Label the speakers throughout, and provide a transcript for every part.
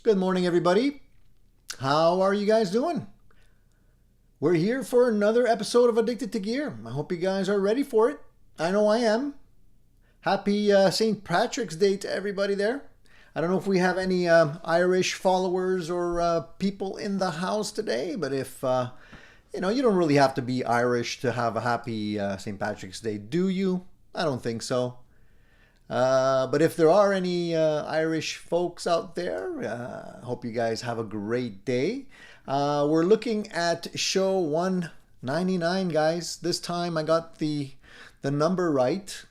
Speaker 1: Good morning, everybody. How are you guys doing? We're here for another episode of Addicted to Gear. I hope you guys are ready for it. I know I am. Happy St. Patrick's Day to everybody there. I don't know if we have any Irish followers or people in the house today, but if, you don't really have to be Irish to have a happy St. Patrick's Day, do you? I don't think so. But if there are any Irish folks out there, I hope you guys have a great day. We're looking at show 199, guys. This time I got the number right.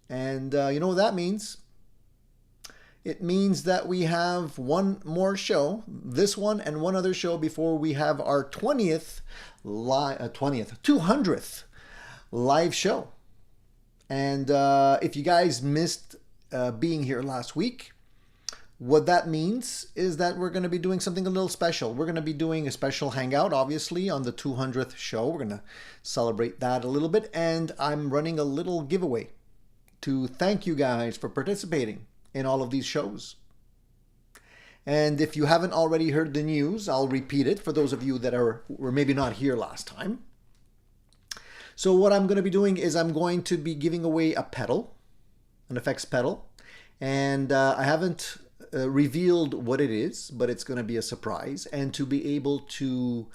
Speaker 1: And you know what that means? It means that we have one more show, this one and one other show before we have our 200th live show. And if you guys missed being here last week, what that means is that we're going to be doing something a little special. We're going to be doing a special hangout, obviously, on the 200th show. We're going to celebrate that a little bit. And I'm running a little giveaway to thank you guys for participating in all of these shows. And if you haven't already heard the news, I'll repeat it for those of you that were maybe not here last time. So what I'm going to be doing is I'm going to be giving away a pedal, an effects pedal. And I haven't revealed what it is, but it's going to be a surprise. And to be able to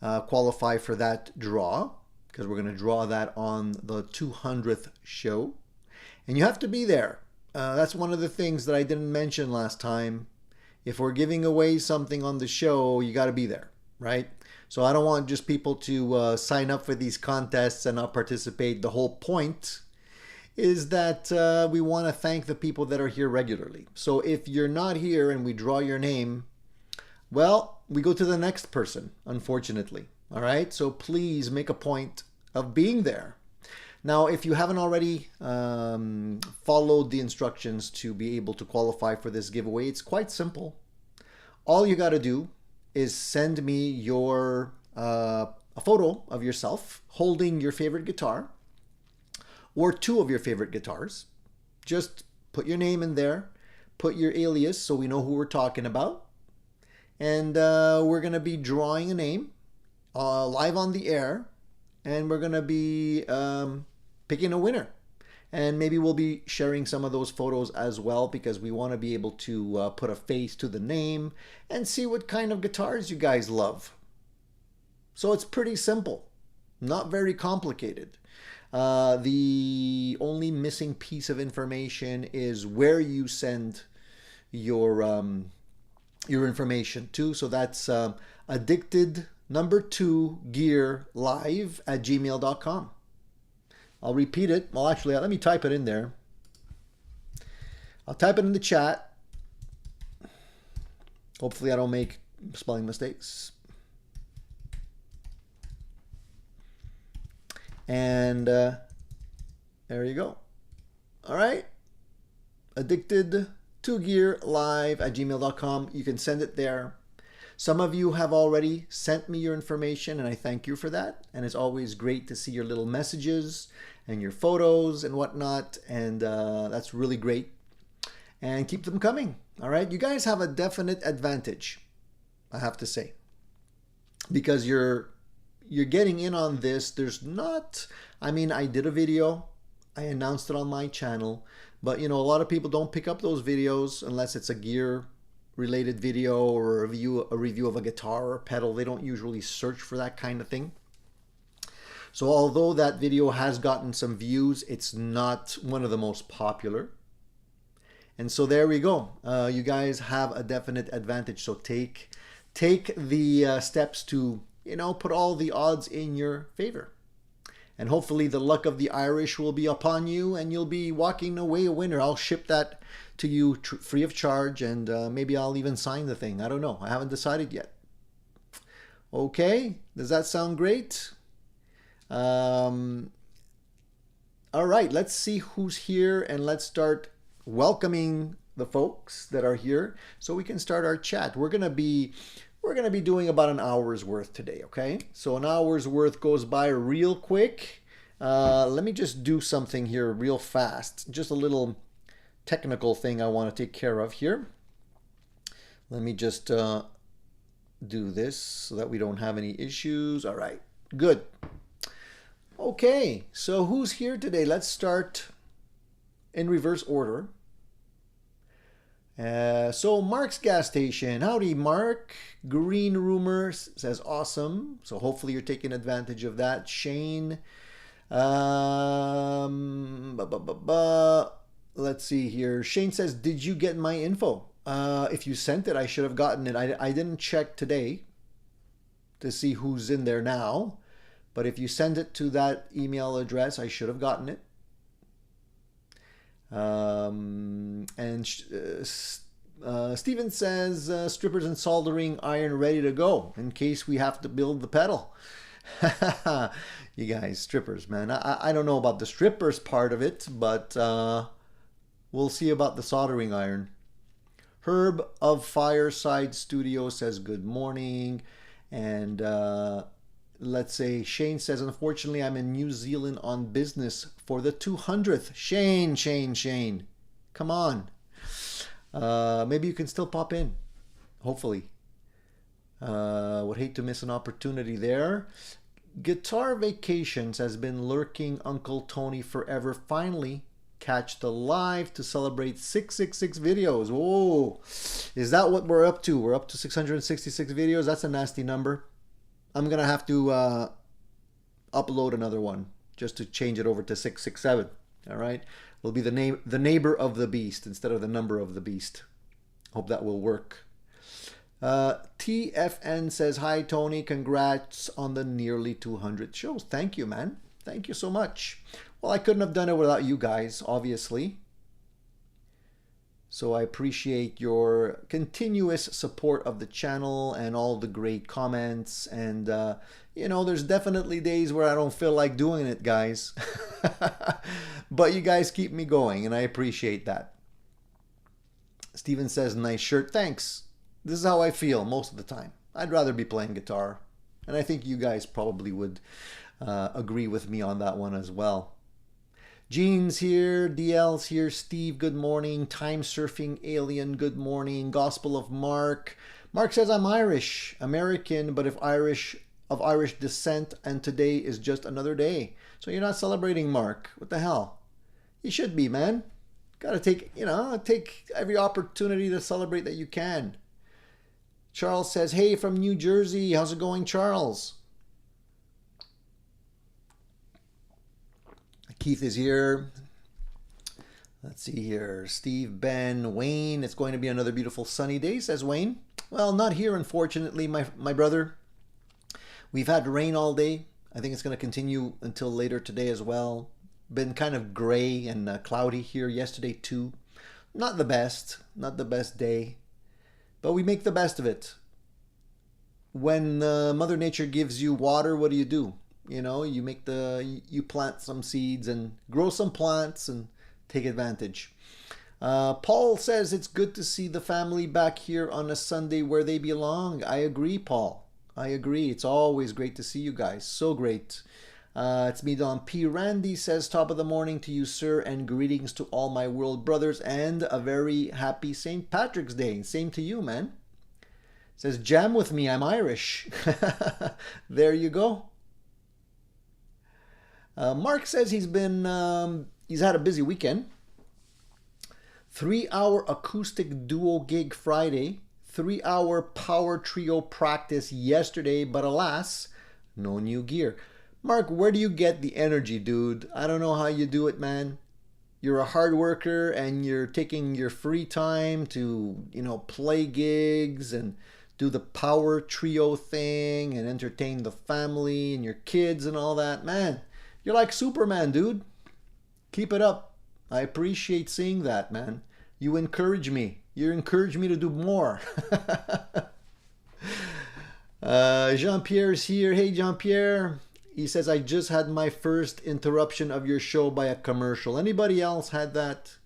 Speaker 1: qualify for that draw, because we're going to draw that on the 200th show. And you have to be there. That's one of the things that I didn't mention last time. If we're giving away something on the show, you got to be there, right? So I don't want just people to sign up for these contests and not participate. The whole point is that we want to thank the people that are here regularly. So if you're not here and we draw your name, well, we go to the next person, unfortunately. All right? So please make a point of being there. Now, if you haven't already followed the instructions to be able to qualify for this giveaway, it's quite simple. All you got to do is send me your a photo of yourself holding your favorite guitar or two of your favorite guitars. Just put your name in there, put your alias so we know who we're talking about, and we're going to be drawing a name live on the air, and we're going to be picking a winner. And maybe we'll be sharing some of those photos as well, because we want to be able to put a face to the name and see what kind of guitars you guys love. So it's pretty simple, not very complicated. The only missing piece of information is where you send your information to. So that's addicted2gearlive@gmail.com. I'll repeat it. Well, actually, let me type it in there. I'll type it in the chat. Hopefully I don't make spelling mistakes. And there you go. All right. Addicted2gearlive@gmail.com. You can send it there. Some of you have already sent me your information, and I thank you for that. And it's always great to see your little messages and your photos and whatnot. And that's really great. And keep them coming. All right. You guys have a definite advantage, I have to say, because you're getting in on this. There's not, I mean, I did a video. I announced it on my channel. But, a lot of people don't pick up those videos unless it's a gear related video or a review of a guitar or a pedal. They don't usually search for that kind of thing. So although that video has gotten some views, it's not one of the most popular. And so there we go. You guys have a definite advantage. So take the steps to, put all the odds in your favor. And hopefully the luck of the Irish will be upon you and you'll be walking away a winner. I'll ship that to you free of charge, and maybe I'll even sign the thing. I don't know. I haven't decided yet. Okay. Does that sound great? All right. Let's see who's here, and let's start welcoming the folks that are here so we can start our chat. We're going to be doing about an hour's worth today, okay? So an hour's worth goes by real quick. Let me just do something here real fast. Just a little technical thing I want to take care of here. Let me just do this so that we don't have any issues. All right, good. Okay, so who's here today? Let's start in reverse order. So Mark's gas station. Howdy, Mark. Green Rumor says awesome. So hopefully you're taking advantage of that. Shane. Let's see here. Shane says, did you get my info? If you sent it, I should have gotten it. I didn't check today to see who's in there now. But if you send it to that email address, I should have gotten it. Steven says, strippers and soldering iron ready to go in case we have to build the pedal. You guys, strippers, man. I don't know about the strippers part of it, but we'll see about the soldering iron. Herb of Fireside Studio says good morning. And let's say Shane says, unfortunately, I'm in New Zealand on business for the 200th. Shane. Come on. Maybe you can still pop in. Hopefully. Would hate to miss an opportunity there. Guitar Vacations has been lurking Uncle Tony forever. Finally catch the live to celebrate 666 videos. Whoa. Is that what we're up to? We're up to 666 videos. That's a nasty number. I'm going to have to upload another one just to change it over to 667. All right. It'll be the neighbor of the beast instead of the number of the beast. Hope that will work. TFN says, hi, Tony. Congrats on the nearly 200 shows. Thank you, man. Thank you so much. Well, I couldn't have done it without you guys, obviously. So I appreciate your continuous support of the channel and all the great comments. And, there's definitely days where I don't feel like doing it, guys. But you guys keep me going, and I appreciate that. Steven says, nice shirt. Thanks. This is how I feel most of the time. I'd rather be playing guitar. And I think you guys probably would agree with me on that one as well. Gene's here, DL's here, Steve, good morning. Time Surfing Alien, good morning. Gospel of Mark. Mark says, I'm Irish, American, but of Irish descent, and today is just another day. So you're not celebrating, Mark. What the hell? You should be, man. Gotta take every opportunity to celebrate that you can. Charles says, hey, from New Jersey. How's it going, Charles? Keith is here. Let's see here. Steve, Ben, Wayne. It's going to be another beautiful sunny day, says Wayne. Well, not here, unfortunately, my brother. We've had rain all day. I think it's going to continue until later today as well. Been kind of gray and cloudy here yesterday too. Not the best day. But we make the best of it. When Mother Nature gives you water, what do? You plant some seeds and grow some plants and take advantage. Paul says it's good to see the family back here on a Sunday where they belong. I agree, Paul. I agree. It's always great to see you guys. So great. It's me, Don P. Randy says, top of the morning to you, sir, and greetings to all my world brothers and a very happy St. Patrick's Day. Same to you, man. Says, jam with me. I'm Irish. There you go. Mark says he's had a busy weekend. 3-hour acoustic duo gig Friday. 3-hour power trio practice yesterday, but alas, no new gear. Mark, where do you get the energy, dude? I don't know how you do it, man. You're a hard worker and you're taking your free time to, play gigs and do the power trio thing and entertain the family and your kids and all that. Man, you're like Superman, dude. Keep it up. I appreciate seeing that, man. You encourage me. You encourage me to do more. Jean-Pierre's here. Hey, Jean-Pierre. He says, I just had my first interruption of your show by a commercial. Anybody else had that?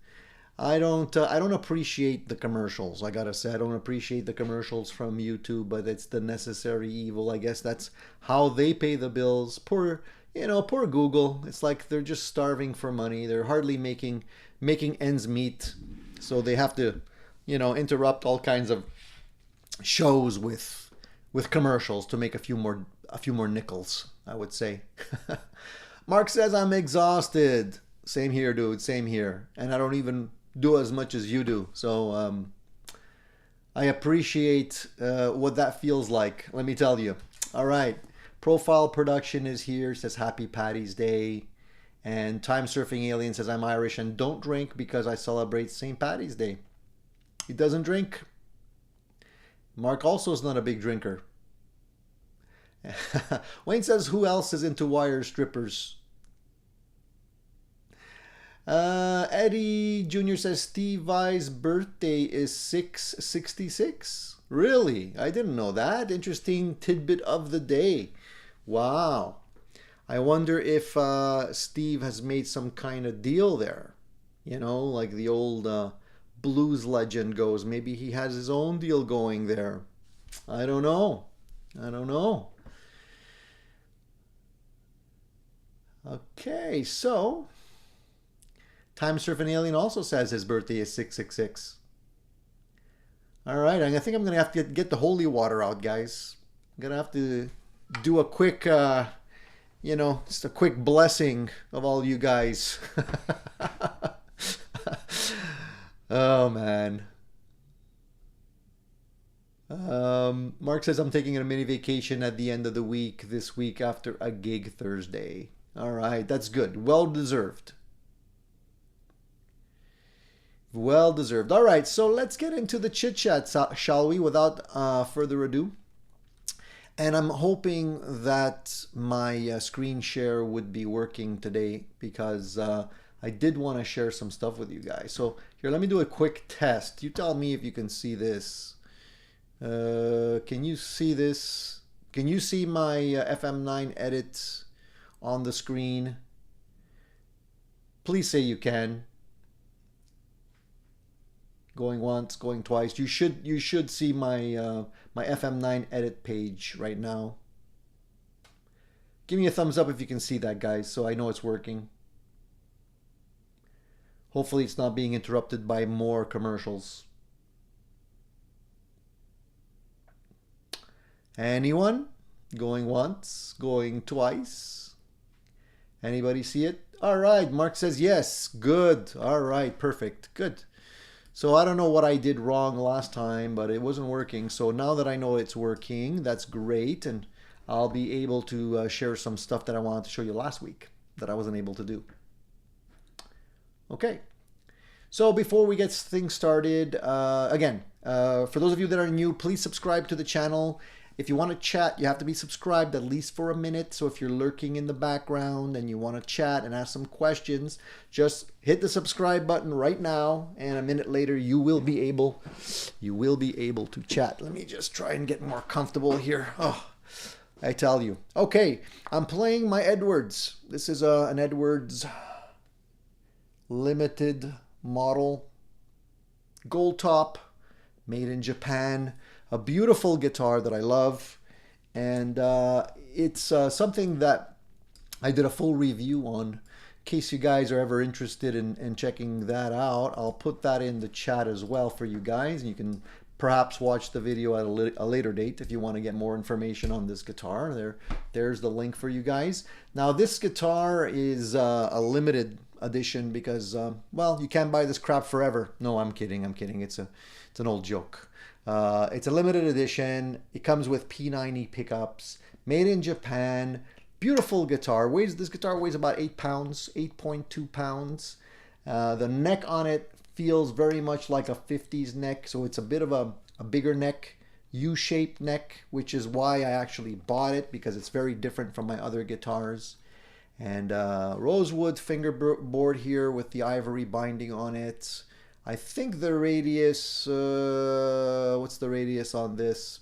Speaker 1: I don't appreciate the commercials. I gotta say, I don't appreciate the commercials from YouTube, but it's the necessary evil. I guess that's how they pay the bills. Poor Google. It's like they're just starving for money. They're hardly making ends meet. So they have to, interrupt all kinds of shows with commercials to make a few more nickels, I would say. Mark says I'm exhausted. Same here, dude. Same here. And I don't even do as much as you do. So I appreciate what that feels like. Let me tell you. All right. Profile Production is here. Says Happy Paddy's Day. And Time Surfing Alien says I'm Irish and don't drink because I celebrate St. Paddy's Day. He doesn't drink. Mark also is not a big drinker. Wayne says, who else is into wire strippers? Eddie Jr. says Steve Vai's birthday is 666. Really? I didn't know that. Interesting tidbit of the day. Wow. I wonder if Steve has made some kind of deal there. You know, like the old blues legend goes. Maybe he has his own deal going there. I don't know. I don't know. Okay, so Time Surfing Alien also says his birthday is 666. All right, I think I'm going to have to get the holy water out, guys. I'm going to have to do a quick, just a quick blessing of all you guys. Oh, man. Mark says, I'm taking a mini vacation at the end of the week this week after a gig Thursday. All right, that's good. Well deserved. Well deserved. All right, so let's get into the chit chat, shall we, without further ado. And I'm hoping that my screen share would be working today because I did want to share some stuff with you guys. So here, let me do a quick test. You tell me if you can see this. Can you see this? Can you see my FM9 edit on the screen? Please say you can. Going once, going twice. You should see my my FM9 edit page right now. Give me a thumbs up if you can see that, guys, so I know it's working. Hopefully it's not being interrupted by more commercials. Anyone? Going once, going twice. Anybody see it? All right, Mark says yes. Good. All right, perfect. Good. So I don't know what I did wrong last time, but it wasn't working. So now that I know it's working, that's great. And I'll be able to share some stuff that I wanted to show you last week that I wasn't able to do. Okay. So before we get things started, again, for those of you that are new, please subscribe to the channel. If you want to chat, you have to be subscribed at least for a minute. So if you're lurking in the background and you want to chat and ask some questions, just hit the subscribe button right now. And a minute later, you will be able to chat. Let me just try and get more comfortable here. Oh, I tell you. Okay, I'm playing my Edwards. This is an Edwards limited model, gold top, made in Japan. A beautiful guitar that I love, and it's something that I did a full review on. In case you guys are ever interested in checking that out, I'll put that in the chat as well for you guys, and you can perhaps watch the video at a later date if you want to get more information on this guitar. There's the link for you guys. Now this guitar is a limited edition because, well, you can't buy this crap forever. No, I'm kidding. It's an old joke. It's a limited edition. It comes with P90 pickups, made in Japan. Beautiful guitar. This guitar weighs about 8 pounds, 8.2 pounds. The neck on it feels very much like a 50s neck, so it's a bit of a bigger neck, U-shaped neck, which is why I actually bought it, because it's very different from my other guitars. And rosewood fingerboard here with the ivory binding on it. I think the radius, what's the radius on this?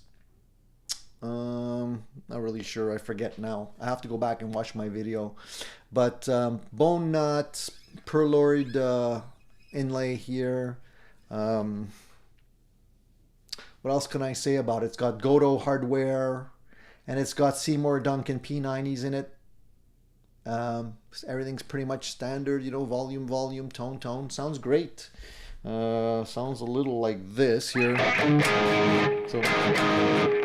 Speaker 1: Not really sure, I forget now. I have to go back and watch my video. But bone nut, perloid inlay here. What else can I say about it? It's got Goto hardware, and it's got Seymour Duncan P90s in it. Everything's pretty much standard, you know, volume, tone. Sounds great. Sounds a little like this here. So, I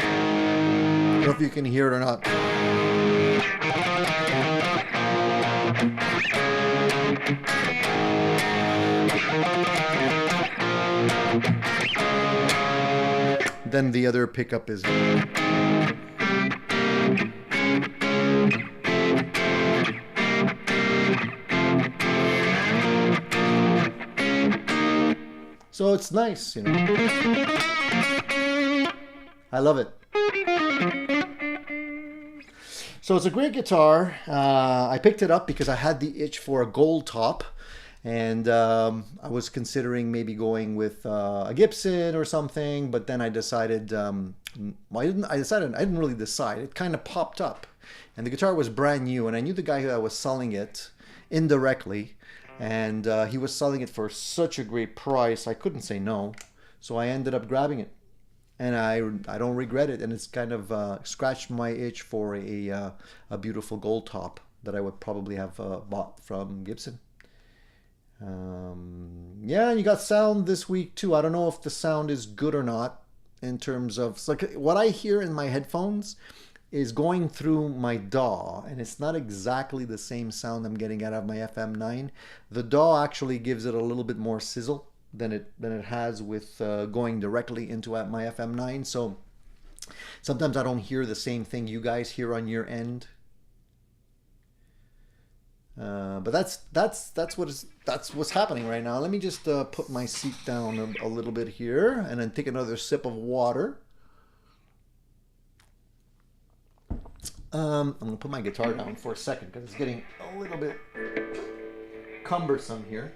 Speaker 1: don't know if you can hear it or not. Then the other pickup is so it's nice, you know. I love it. So it's a great guitar. I picked it up because I had the itch for a gold top. And I was considering maybe going with a Gibson or something, but then I decided, I didn't really decide. It kind of popped up. And the guitar was brand new, and I knew the guy who was selling it indirectly. And he was selling it for such a great price, I couldn't say no. So I ended up grabbing it. And I don't regret it. And it's kind of scratched my itch for a beautiful gold top that I would probably have bought from Gibson. Yeah, you got sound this week too. I don't know if the sound is good or not in terms of like what I hear in my headphones is going through my DAW, and it's not exactly the same sound I'm getting out of my FM9. The DAW actually gives it a little bit more sizzle than it has with going directly into my FM9. So sometimes I don't hear the same thing you guys hear on your end. But that's what's happening right now. Let me just put my seat down a little bit here and then take another sip of water. I'm gonna put my guitar down for a second because it's getting a little bit cumbersome here.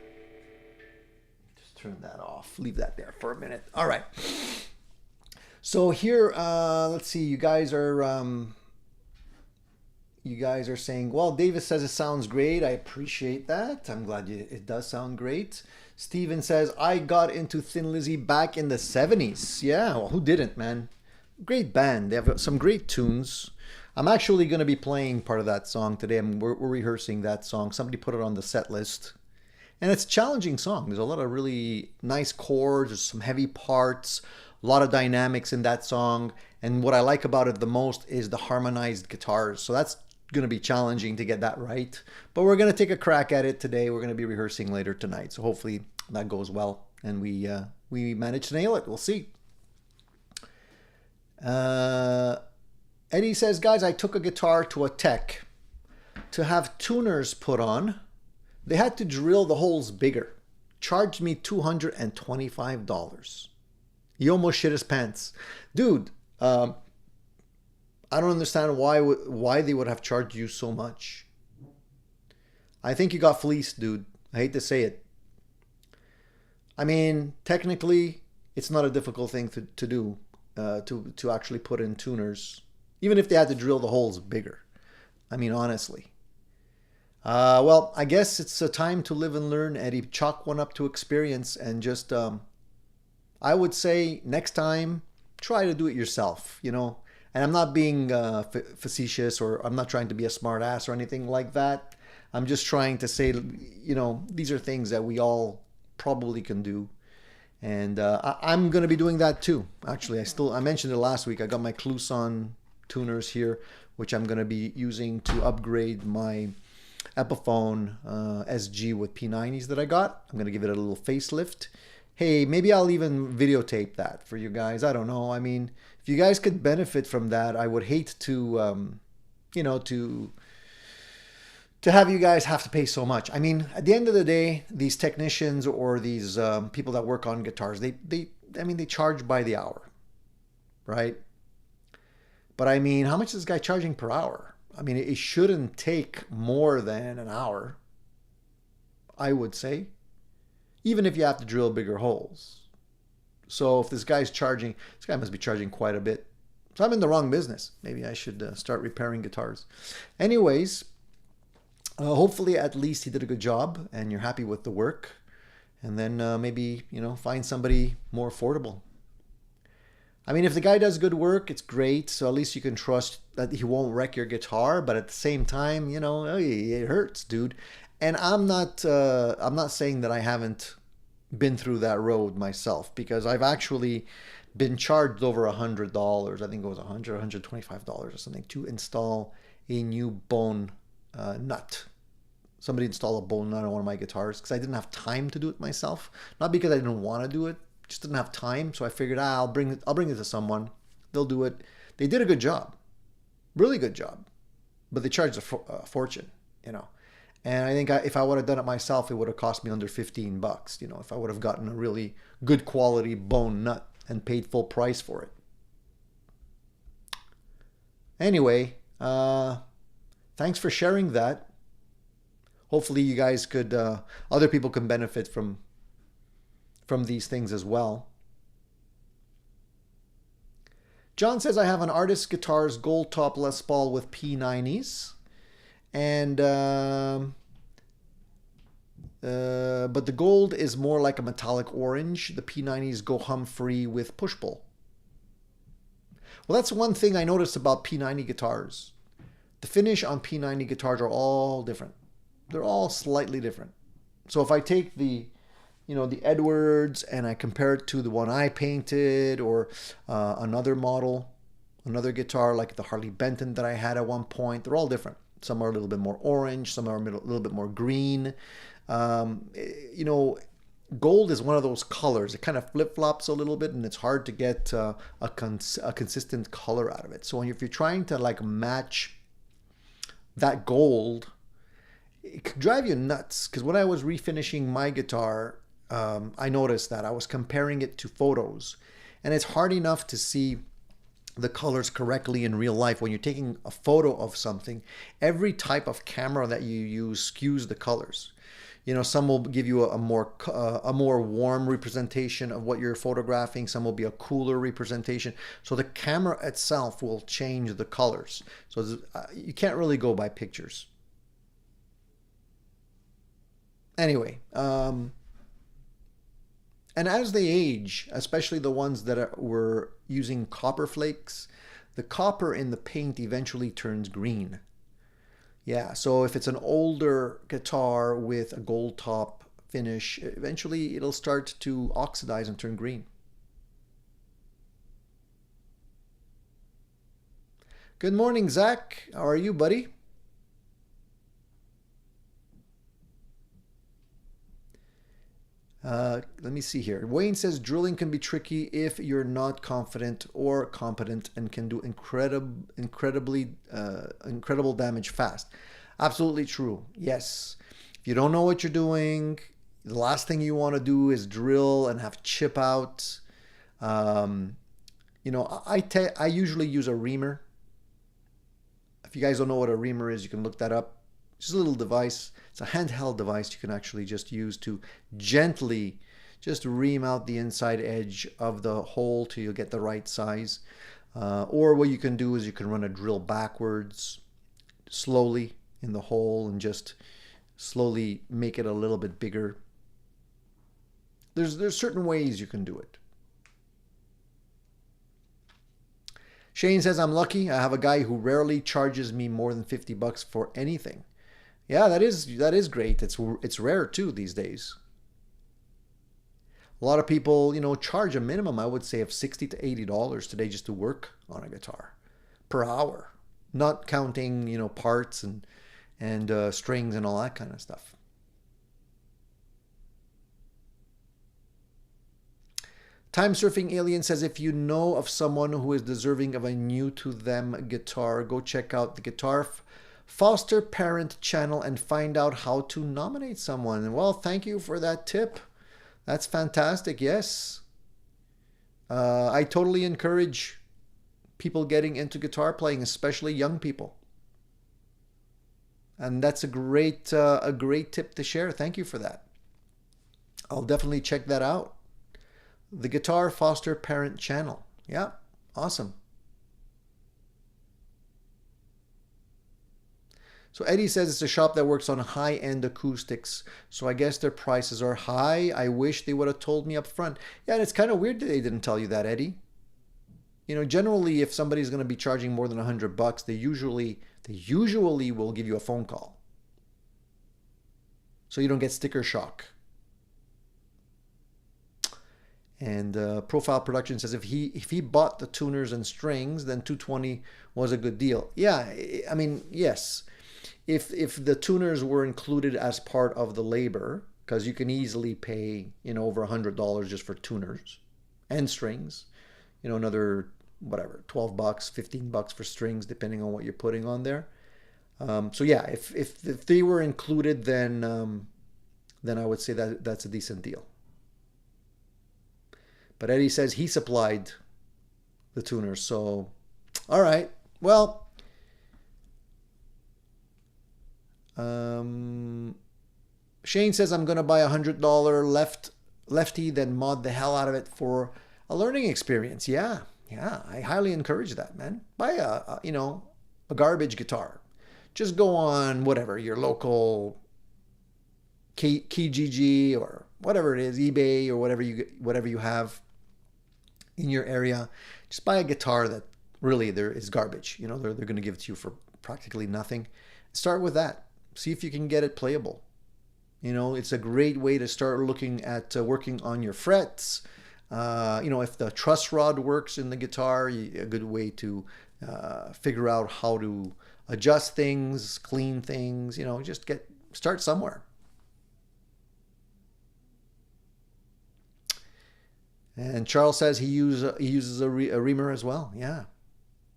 Speaker 1: Just turn that off. Leave that there for a minute. All right. So here, let's see. You guys are saying, well, Davis says it sounds great. I appreciate that. I'm glad it does sound great. Steven says, I got into Thin Lizzy back in the 70s. Yeah, well, who didn't, man? Great band. They have some great tunes. I'm actually going to be playing part of that song today. We're rehearsing that song. Somebody put it on the set list. And it's a challenging song. There's a lot of really nice chords. There's some heavy parts. A lot of dynamics in that song. And what I like about it the most is the harmonized guitars. So that's going to be challenging to get that right, but we're going to take a crack at it today. We're going to be rehearsing later tonight, so hopefully that goes well and we manage to nail it. We'll see. Eddie says, guys, I took a guitar to a tech to have tuners put on. They had to drill the holes bigger. Charged me $225. He almost shit his pants. Dude, I don't understand why they would have charged you so much. I think you got fleeced, dude. I hate to say it. I mean, technically, it's not a difficult thing to do, to actually put in tuners, even if they had to drill the holes bigger. I mean, honestly. Well, I guess it's a time to live and learn, Eddie. Chalk one up to experience and just, I would say next time, try to do it yourself, you know. And I'm not being facetious, or I'm not trying to be a smart ass or anything like that. I'm just trying to say, you know, these are things that we all probably can do. And I'm going to be doing that too. Actually, I mentioned it last week. I got my Cluson tuners here, which I'm going to be using to upgrade my Epiphone SG with P90s that I got. I'm going to give it a little facelift. Hey, maybe I'll even videotape that for you guys. I don't know. I mean, if you guys could benefit from that, I would hate to, you know, to have you guys have to pay so much. I mean, at the end of the day, these technicians or these people that work on guitars, they charge by the hour, right? But I mean, how much is this guy charging per hour? I mean, it shouldn't take more than an hour, I would say, even if you have to drill bigger holes. So if this guy must be charging quite a bit. So I'm in the wrong business. Maybe I should start repairing guitars. Anyways, hopefully at least he did a good job and you're happy with the work. And then maybe, you know, find somebody more affordable. I mean, if the guy does good work, it's great. So at least you can trust that he won't wreck your guitar. But at the same time, you know, it hurts, dude. And I'm not saying that I haven't been through that road myself, because I've actually been charged over $100. I think it was $125 or something to install a new bone nut. Somebody installed a bone nut on one of my guitars because I didn't have time to do it myself. Not because I didn't want to do it, just didn't have time. So I figured, I'll bring it to someone. They'll do it. They did a good job, really good job, but they charged a fortune, you know. And I think if I would have done it myself, it would have cost me under $15, you know, if I would have gotten a really good quality bone nut and paid full price for it. Anyway, thanks for sharing that. Hopefully you guys could, other people can benefit from these things as well. John says, I have an Artist Guitars Gold Top Les Paul with P90s. And but the gold is more like a metallic orange. The P90s go hum free with push pull. Well, that's one thing I noticed about P90 guitars. The finish on P90 guitars are all different. They're all slightly different. So if I take the Edwards and I compare it to the one I painted, or another model, another guitar like the Harley Benton that I had at one point, they're all different. Some are a little bit more orange, some are a little bit more green. Gold is one of those colors. It kind of flip-flops a little bit, and it's hard to get a consistent color out of it. So if you're trying to like match that gold, it could drive you nuts. Because when I was refinishing my guitar, I noticed that I was comparing it to photos, and it's hard enough to see the colors correctly in real life. When you're taking a photo of something, every type of camera that you use skews the colors. You know, some will give you a more warm representation of what you're photographing. Some will be a cooler representation. So the camera itself will change the colors. So you can't really go by pictures. Anyway, and as they age, especially the ones that were using copper flakes, the copper in the paint eventually turns green. Yeah, so if it's an older guitar with a gold top finish, eventually it'll start to oxidize and turn green. Good morning, Zach. How are you, buddy? Let me see here. Wayne says drilling can be tricky if you're not confident or competent, and can do incredible damage fast. Absolutely true. Yes. If you don't know what you're doing, the last thing you want to do is drill and have chip out. I usually use a reamer. If you guys don't know what a reamer is, you can look that up. It's just a little device. It's a handheld device you can actually just use to gently just ream out the inside edge of the hole till you get the right size. Or what you can do is you can run a drill backwards slowly in the hole and just slowly make it a little bit bigger. There's certain ways you can do it. Shane says, I'm lucky. I have a guy who rarely charges me more than $50 for anything. Yeah, that is great. It's rare too these days. A lot of people, charge a minimum, I would say, of $60 to $80 today just to work on a guitar per hour, not counting, parts and strings and all that kind of stuff. Time Surfing Alien says, if you know of someone who is deserving of a new to them guitar, go check out the Guitar Foster Parent channel and find out how to nominate someone. Well, thank you for that tip. That's fantastic. Yes. I totally encourage people getting into guitar playing, especially young people. And that's a great tip to share. Thank you for that. I'll definitely check that out. The Guitar Foster Parent channel. Yeah, awesome. So Eddie says it's a shop that works on high-end acoustics, so I guess their prices are high. I wish they would have told me up front. Yeah, and it's kind of weird that they didn't tell you that, Eddie. Generally, if somebody's going to be charging more than $100, they usually will give you a phone call, so you don't get sticker shock. And Profile Production says if he bought the tuners and strings, then 220 was a good deal. Yeah, I mean, yes. If the tuners were included as part of the labor, because you can easily pay, over $100 just for tuners and strings, another whatever, $12, $15 for strings, depending on what you're putting on there. So yeah, if they were included, then I would say that that's a decent deal. But Eddie says he supplied the tuners, so all right. Well, Shane says I'm gonna buy $100 lefty, then mod the hell out of it for a learning experience. Yeah, I highly encourage that, man. Buy a garbage guitar. Just go on whatever your local Kijiji or whatever it is, eBay or whatever you have in your area. Just buy a guitar that really there is garbage. They're going to give it to you for practically nothing. Start with that. See if you can get it playable. It's a great way to start looking at working on your frets. If the truss rod works in the guitar, a good way to figure out how to adjust things, clean things. Just start somewhere. And Charles says he uses a reamer as well. Yeah,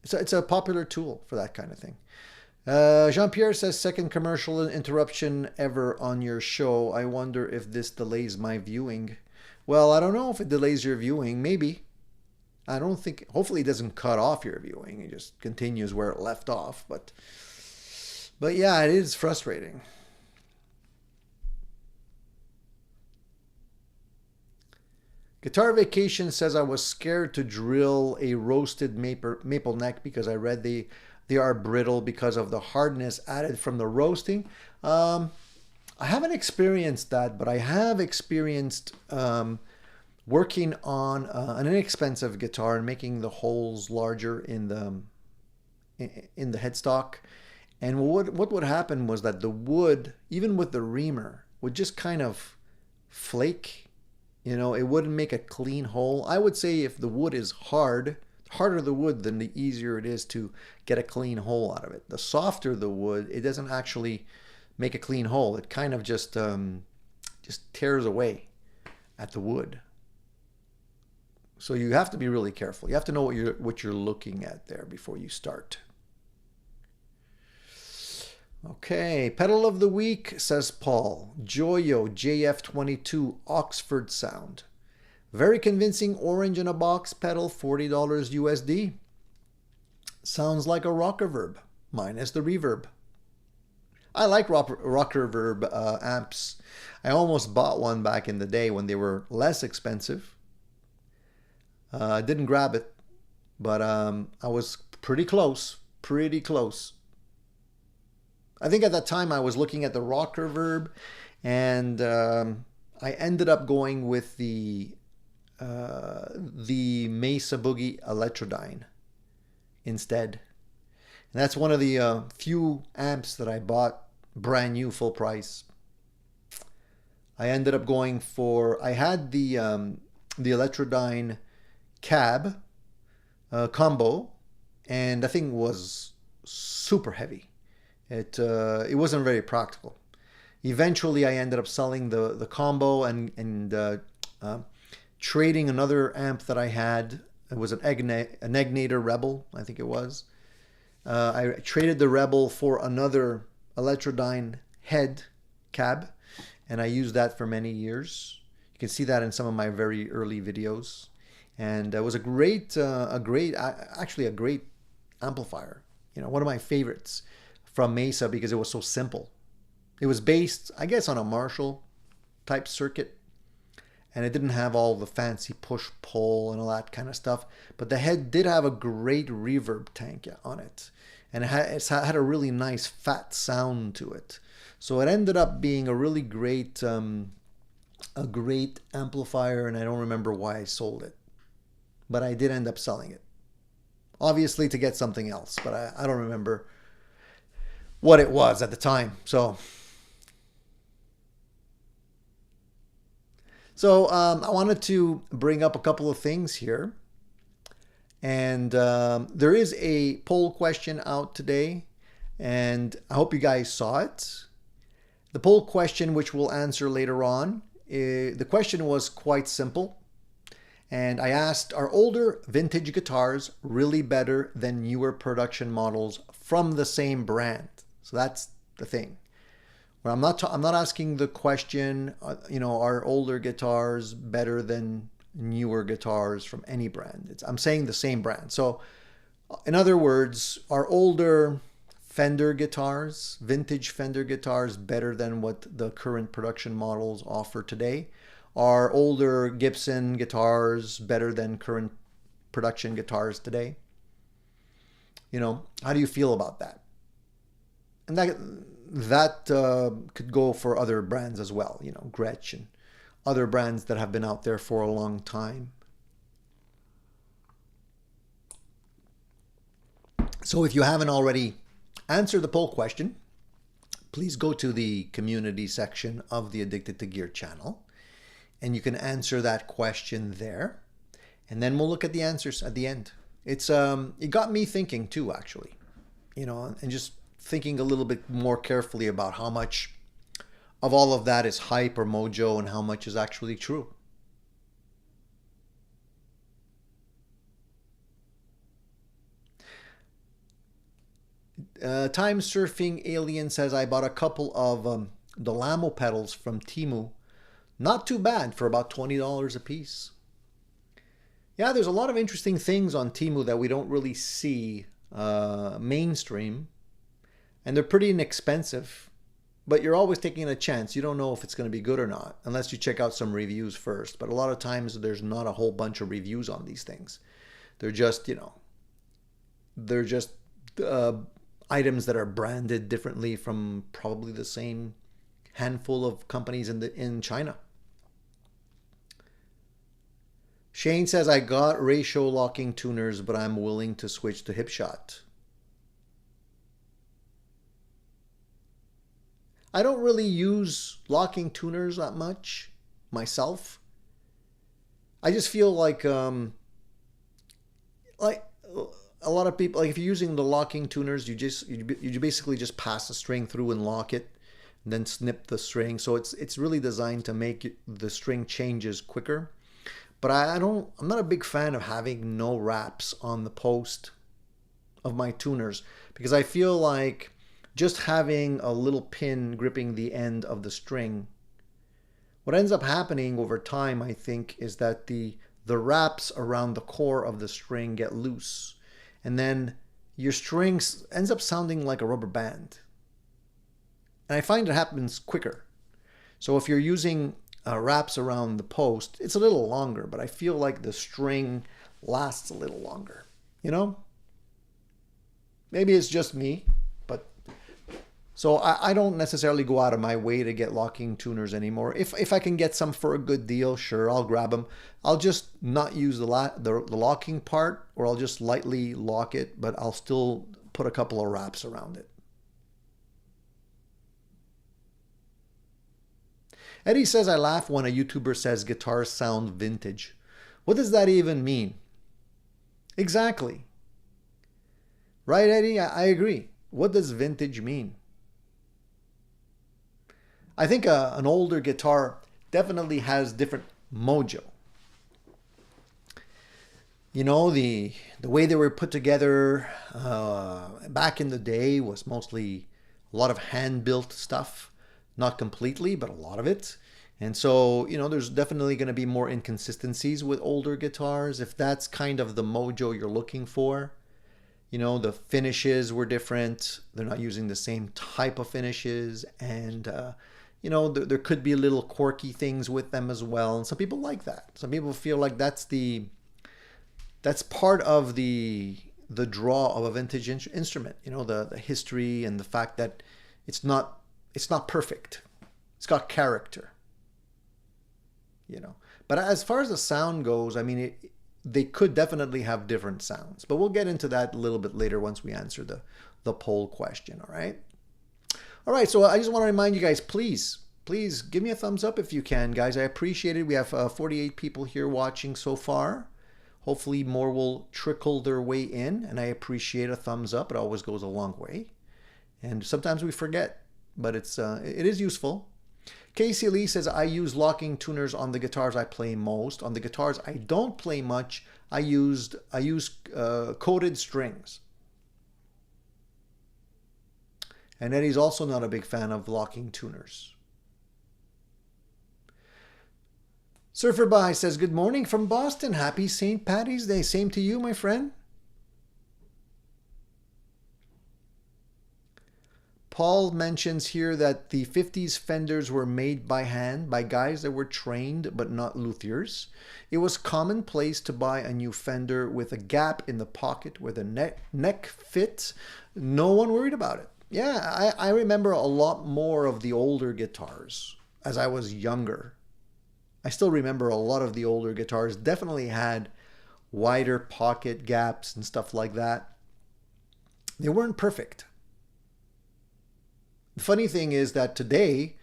Speaker 1: it's a popular tool for that kind of thing. Jean-Pierre says, second commercial interruption ever on your show. I wonder if this delays my viewing. Well, I don't know if it delays your viewing. Maybe. I don't think, hopefully it doesn't cut off your viewing. It just continues where it left off. But yeah, it is frustrating. Guitar Vacation says I was scared to drill a roasted maple neck because I read they are brittle because of the hardness added from the roasting. I haven't experienced that, but I have experienced working on an inexpensive guitar and making the holes larger in the headstock. And what would happen was that the wood, even with the reamer, would just kind of flake. It wouldn't make a clean hole. I would say if the wood is harder the wood, then the easier it is to get a clean hole out of it. The softer the wood, it doesn't actually make a clean hole. It kind of just tears away at the wood. So you have to be really careful. You have to know what you're looking at there before you start. Okay, pedal of the week, says Paul. Joyo JF22 Oxford sound. Very convincing orange in a box pedal, $40 USD. Sounds like a rock reverb, minus the reverb. I like rock reverb amps. I almost bought one back in the day when they were less expensive. I didn't grab it, but I was pretty close. I think at that time I was looking at the rock reverb, and I ended up going with the Mesa Boogie Electrodyne instead. And that's one of the few amps that I bought brand new, full price. I ended up going for, I had the Electrodyne cab combo, and the thing was super heavy. It wasn't very practical. Eventually, I ended up selling the combo and trading another amp that I had. It was an Egnator Rebel, I think it was. I traded the Rebel for another Electrodyne head cab, and I used that for many years. You can see that in some of my very early videos. And it was a great amplifier. One of my favorites from Mesa because it was so simple. It was based, I guess, on a Marshall type circuit, and it didn't have all the fancy push-pull and all that kind of stuff. But the head did have a great reverb tank on it, and it had a really nice fat sound to it. So it ended up being a really great amplifier, and I don't remember why I sold it, but I did end up selling it. Obviously to get something else, but I don't remember what it was at the time. So So I wanted to bring up a couple of things here. And there is a poll question out today, and I hope you guys saw it. The poll question, which we'll answer later on, the question was quite simple. And I asked, are older vintage guitars really better than newer production models from the same brand? So that's the thing. Well, I'm not asking the question, are older guitars better than newer guitars from any brand? I'm saying the same brand. So in other words, are older Fender guitars, vintage Fender guitars, better than what the current production models offer today? Are older Gibson guitars better than current production guitars today? How do you feel about that? And that could go for other brands as well, Gretsch and other brands that have been out there for a long time. So if you haven't already answered the poll question, please go to the community section of the Addicted to Gear channel, and you can answer that question there. And then we'll look at the answers at the end. It got me thinking too, actually, and just thinking a little bit more carefully about how much of all of that is hype or mojo and how much is actually true. Time Surfing Alien says, I bought a couple of Delamo pedals from Temu. Not too bad for about $20 a piece. Yeah, there's a lot of interesting things on Temu that we don't really see mainstream. And they're pretty inexpensive. But you're always taking a chance. You don't know if it's going to be good or not unless you check out some reviews first. But a lot of times there's not a whole bunch of reviews on these things. They're just, items that are branded differently from probably the same handful of companies in China. Shane says, I got ratio locking tuners, but I'm willing to switch to Hipshot. I don't really use locking tuners that much myself. I just feel like a lot of people, like if you're using the locking tuners, you basically just pass the string through and lock it, and then snip the string. So it's really designed to make the string changes quicker. But I'm not a big fan of having no wraps on the post of my tuners, because I feel like just having a little pin gripping the end of the string, what ends up happening over time, I think, is that the wraps around the core of the string get loose, and then your string ends up sounding like a rubber band. And I find it happens quicker. So if you're using wraps around the post, it's a little longer, but I feel like the string lasts a little longer. Maybe it's just me. So I don't necessarily go out of my way to get locking tuners anymore. If I can get some for a good deal, sure, I'll grab them. I'll just not use the locking part, or I'll just lightly lock it, but I'll still put a couple of wraps around it. Eddie says, I laugh when a YouTuber says guitars sound vintage. What does that even mean? Exactly. Right, Eddie? I agree. What does vintage mean? I think an older guitar definitely has different mojo. The way they were put together back in the day was mostly a lot of hand-built stuff. Not completely, but a lot of it. And so, there's definitely going to be more inconsistencies with older guitars, if that's kind of the mojo you're looking for. The finishes were different. They're not using the same type of finishes. And, there could be little quirky things with them as well. And some people like that. Some people feel like that's part of the draw of a vintage instrument. The history and the fact that it's not perfect. It's got character. But as far as the sound goes, they could definitely have different sounds. But we'll get into that a little bit later once we answer the poll question, all right? All right, so I just want to remind you guys, please please give me a thumbs up if you can, guys. I appreciate it. We have 48 people here watching so far. Hopefully more will trickle their way in, and I appreciate a thumbs up. It always goes a long way. And sometimes we forget, but it is useful. Casey Lee says, I use locking tuners on the guitars I play most. On the guitars I don't play much, I use coated strings. And Eddie's also not a big fan of locking tuners. Surfer Bye says, good morning from Boston. Happy St. Paddy's Day. Same to you, my friend. Paul mentions here that the 50s Fenders were made by hand by guys that were trained but not luthiers. It was commonplace to buy a new Fender with a gap in the pocket where the neck fits. No one worried about it. Yeah, I remember a lot more of the older guitars as I was younger. I still remember a lot of the older guitars definitely had wider pocket gaps and stuff like that. They weren't perfect. The funny thing is that today,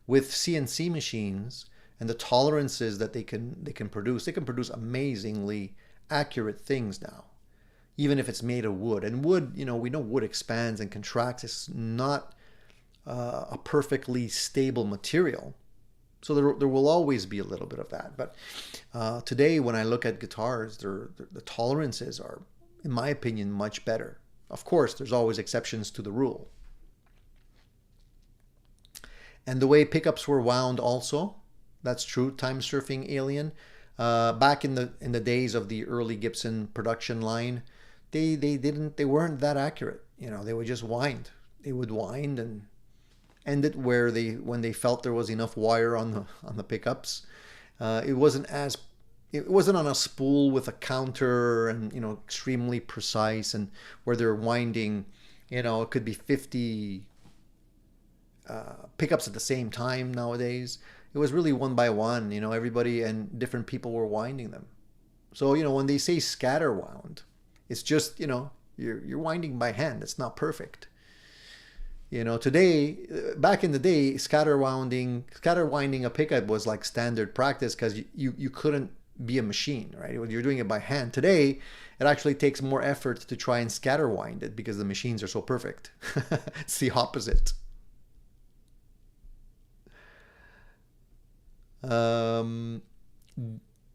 Speaker 1: with CNC machines and the tolerances that they can produce amazingly accurate things now, even if it's made of wood. And wood, we know wood expands and contracts. It's not a perfectly stable material. So there will always be a little bit of that. But today, when I look at guitars, the tolerances are, in my opinion, much better. Of course, there's always exceptions to the rule. And the way pickups were wound also, that's true. Time surfing alien. Back in the days of the early Gibson production line, they weren't that accurate. They would just wind. They would wind and end it when they felt there was enough wire on the pickups. It wasn't on a spool with a counter and extremely precise, and where they're winding, it could be 50 pickups at the same time nowadays. It was really one by one, everybody and different people were winding them. So, when they say scatter wound, it's just, you're winding by hand. It's not perfect. Today, back in the day, scatter winding a pickup was like standard practice because you couldn't be a machine, right? You're doing it by hand. Today, it actually takes more effort to try and scatter wind it because the machines are so perfect. It's the opposite.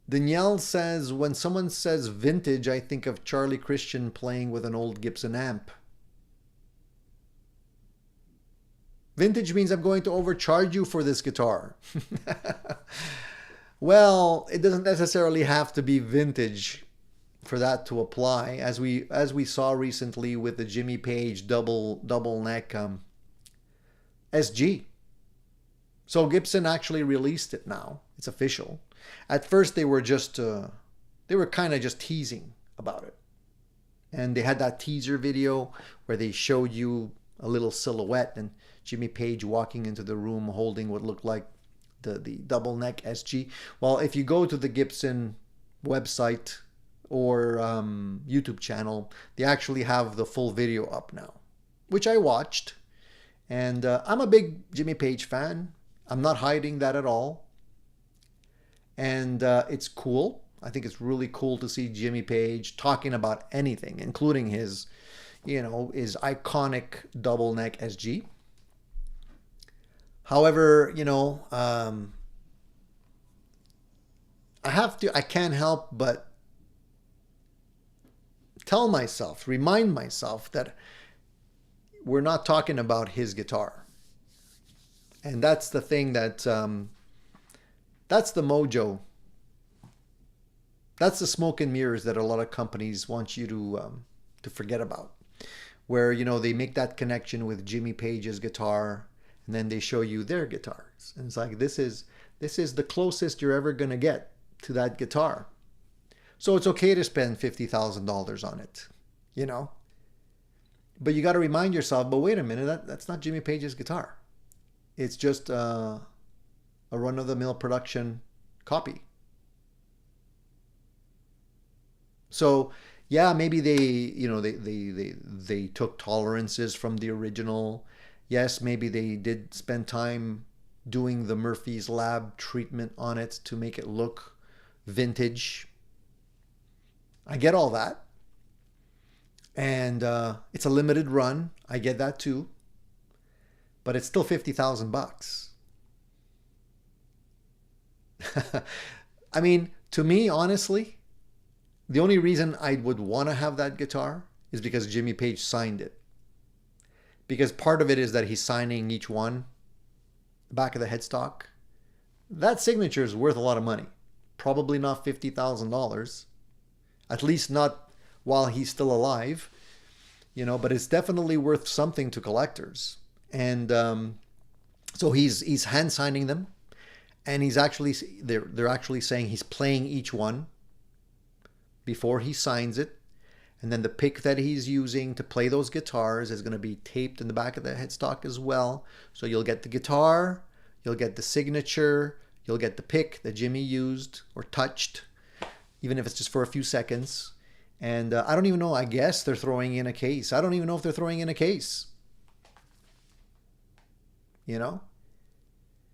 Speaker 1: Danielle says, when someone says vintage, I think of Charlie Christian playing with an old Gibson amp. Vintage means I'm going to overcharge you for this guitar. Well, it doesn't necessarily have to be vintage for that to apply, as we saw recently with the Jimmy Page double neck SG. So Gibson actually released it now. It's official. At first they were kind of just teasing about it. And they had that teaser video where they showed you a little silhouette and Jimmy Page walking into the room holding what looked like the double neck SG. Well, if you go to the Gibson website or YouTube channel, they actually have the full video up now, which I watched. And I'm a big Jimmy Page fan. I'm not hiding that at all. And it's cool. I think it's really cool to see Jimmy Page talking about anything, including his iconic double neck SG. However, I can't help but remind myself that we're not talking about his guitar. And that's the thing that's the mojo. That's the smoke and mirrors that a lot of companies want you to forget about. Where, they make that connection with Jimmy Page's guitar and then they show you their guitars. And it's like, this is the closest you're ever going to get to that guitar. So it's okay to spend $50,000 on it, But you got to remind yourself, but wait a minute, that's not Jimmy Page's guitar. It's just a run-of-the-mill production copy. So yeah, maybe they took tolerances from the original. Yes, maybe they did spend time doing the Murphy's Lab treatment on it to make it look vintage. I get all that. And it's a limited run. I get that too. But it's still $50,000. I mean, to me, honestly, the only reason I would want to have that guitar is because Jimmy Page signed it. Because part of it is that he's signing each one, the back of the headstock. That signature is worth a lot of money. Probably not $50,000. At least not while he's still alive. You know, but it's definitely worth something to collectors. And so he's hand signing them. And he's actually, they're actually saying he's playing each one before he signs it. And then the pick that he's using to play those guitars is going to be taped in the back of the headstock as well. So you'll get the guitar, you'll get the signature, you'll get the pick that Jimmy used or touched, even if it's just for a few seconds. And I don't even know, I guess they're throwing in a case. I don't even know if they're throwing in a case. You know?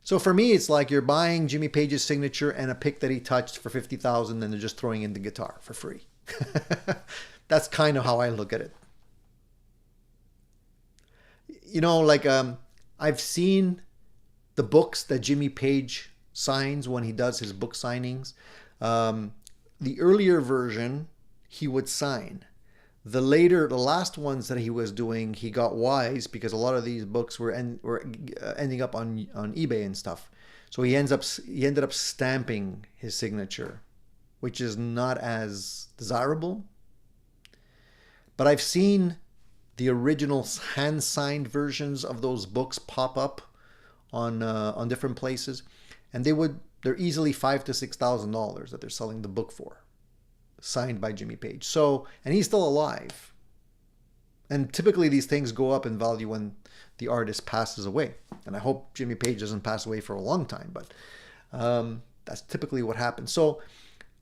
Speaker 1: So for me, it's like you're buying Jimmy Page's signature and a pick that he touched for $50,000, and they're just throwing in the guitar for free. That's kind of how I look at it. You know, like I've seen the books that Jimmy Page signs when he does his book signings. The earlier version, he would sign. The last ones that he was doing, he got wise because a lot of these books were ending up on eBay and stuff. So he ended up stamping his signature, which is not as desirable. But I've seen the original hand-signed versions of those books pop up on different places, and they're easily $5,000 to $6,000 that they're selling the book for, signed by Jimmy Page. So, and he's still alive. And typically these things go up in value when the artist passes away. And I hope Jimmy Page doesn't pass away for a long time, but that's typically what happens. So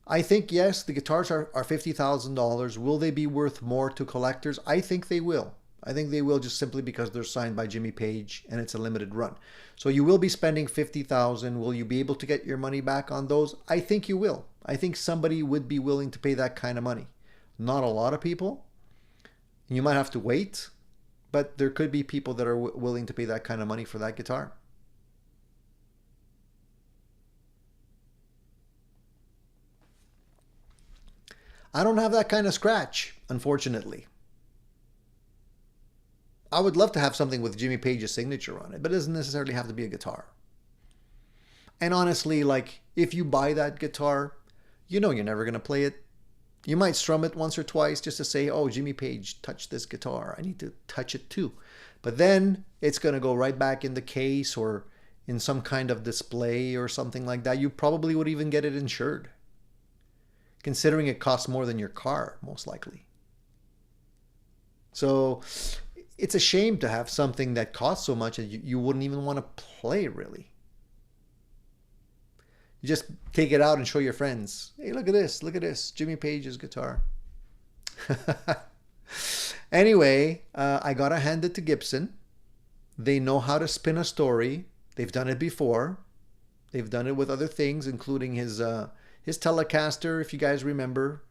Speaker 1: I think, yes, the guitars are $50,000. Will they be worth more to collectors? I think they will. I think they will, just simply because they're signed by Jimmy Page and it's a limited run. So you will be spending $50,000. Will you be able to get your money back on those? I think you will. I think somebody would be willing to pay that kind of money. Not a lot of people. You might have to wait, but there could be people that are willing to pay that kind of money for that guitar. I don't have that kind of scratch, unfortunately. I would love to have something with Jimmy Page's signature on it, but it doesn't necessarily have to be a guitar. And honestly, like, if you buy that guitar, you know you're never going to play it. You might strum it once or twice just to say, oh, Jimmy Page touched this guitar. I need to touch it too. But then it's going to go right back in the case or in some kind of display or something like that. You probably would even get it insured, considering it costs more than your car, most likely. So it's a shame to have something that costs so much that you wouldn't even want to play, really. You just take it out and show your friends. Hey, look at this, Jimmy Page's guitar. Anyway, I gotta hand it to Gibson. They know how to spin a story. They've done it before. They've done it with other things, including his Telecaster, if you guys remember.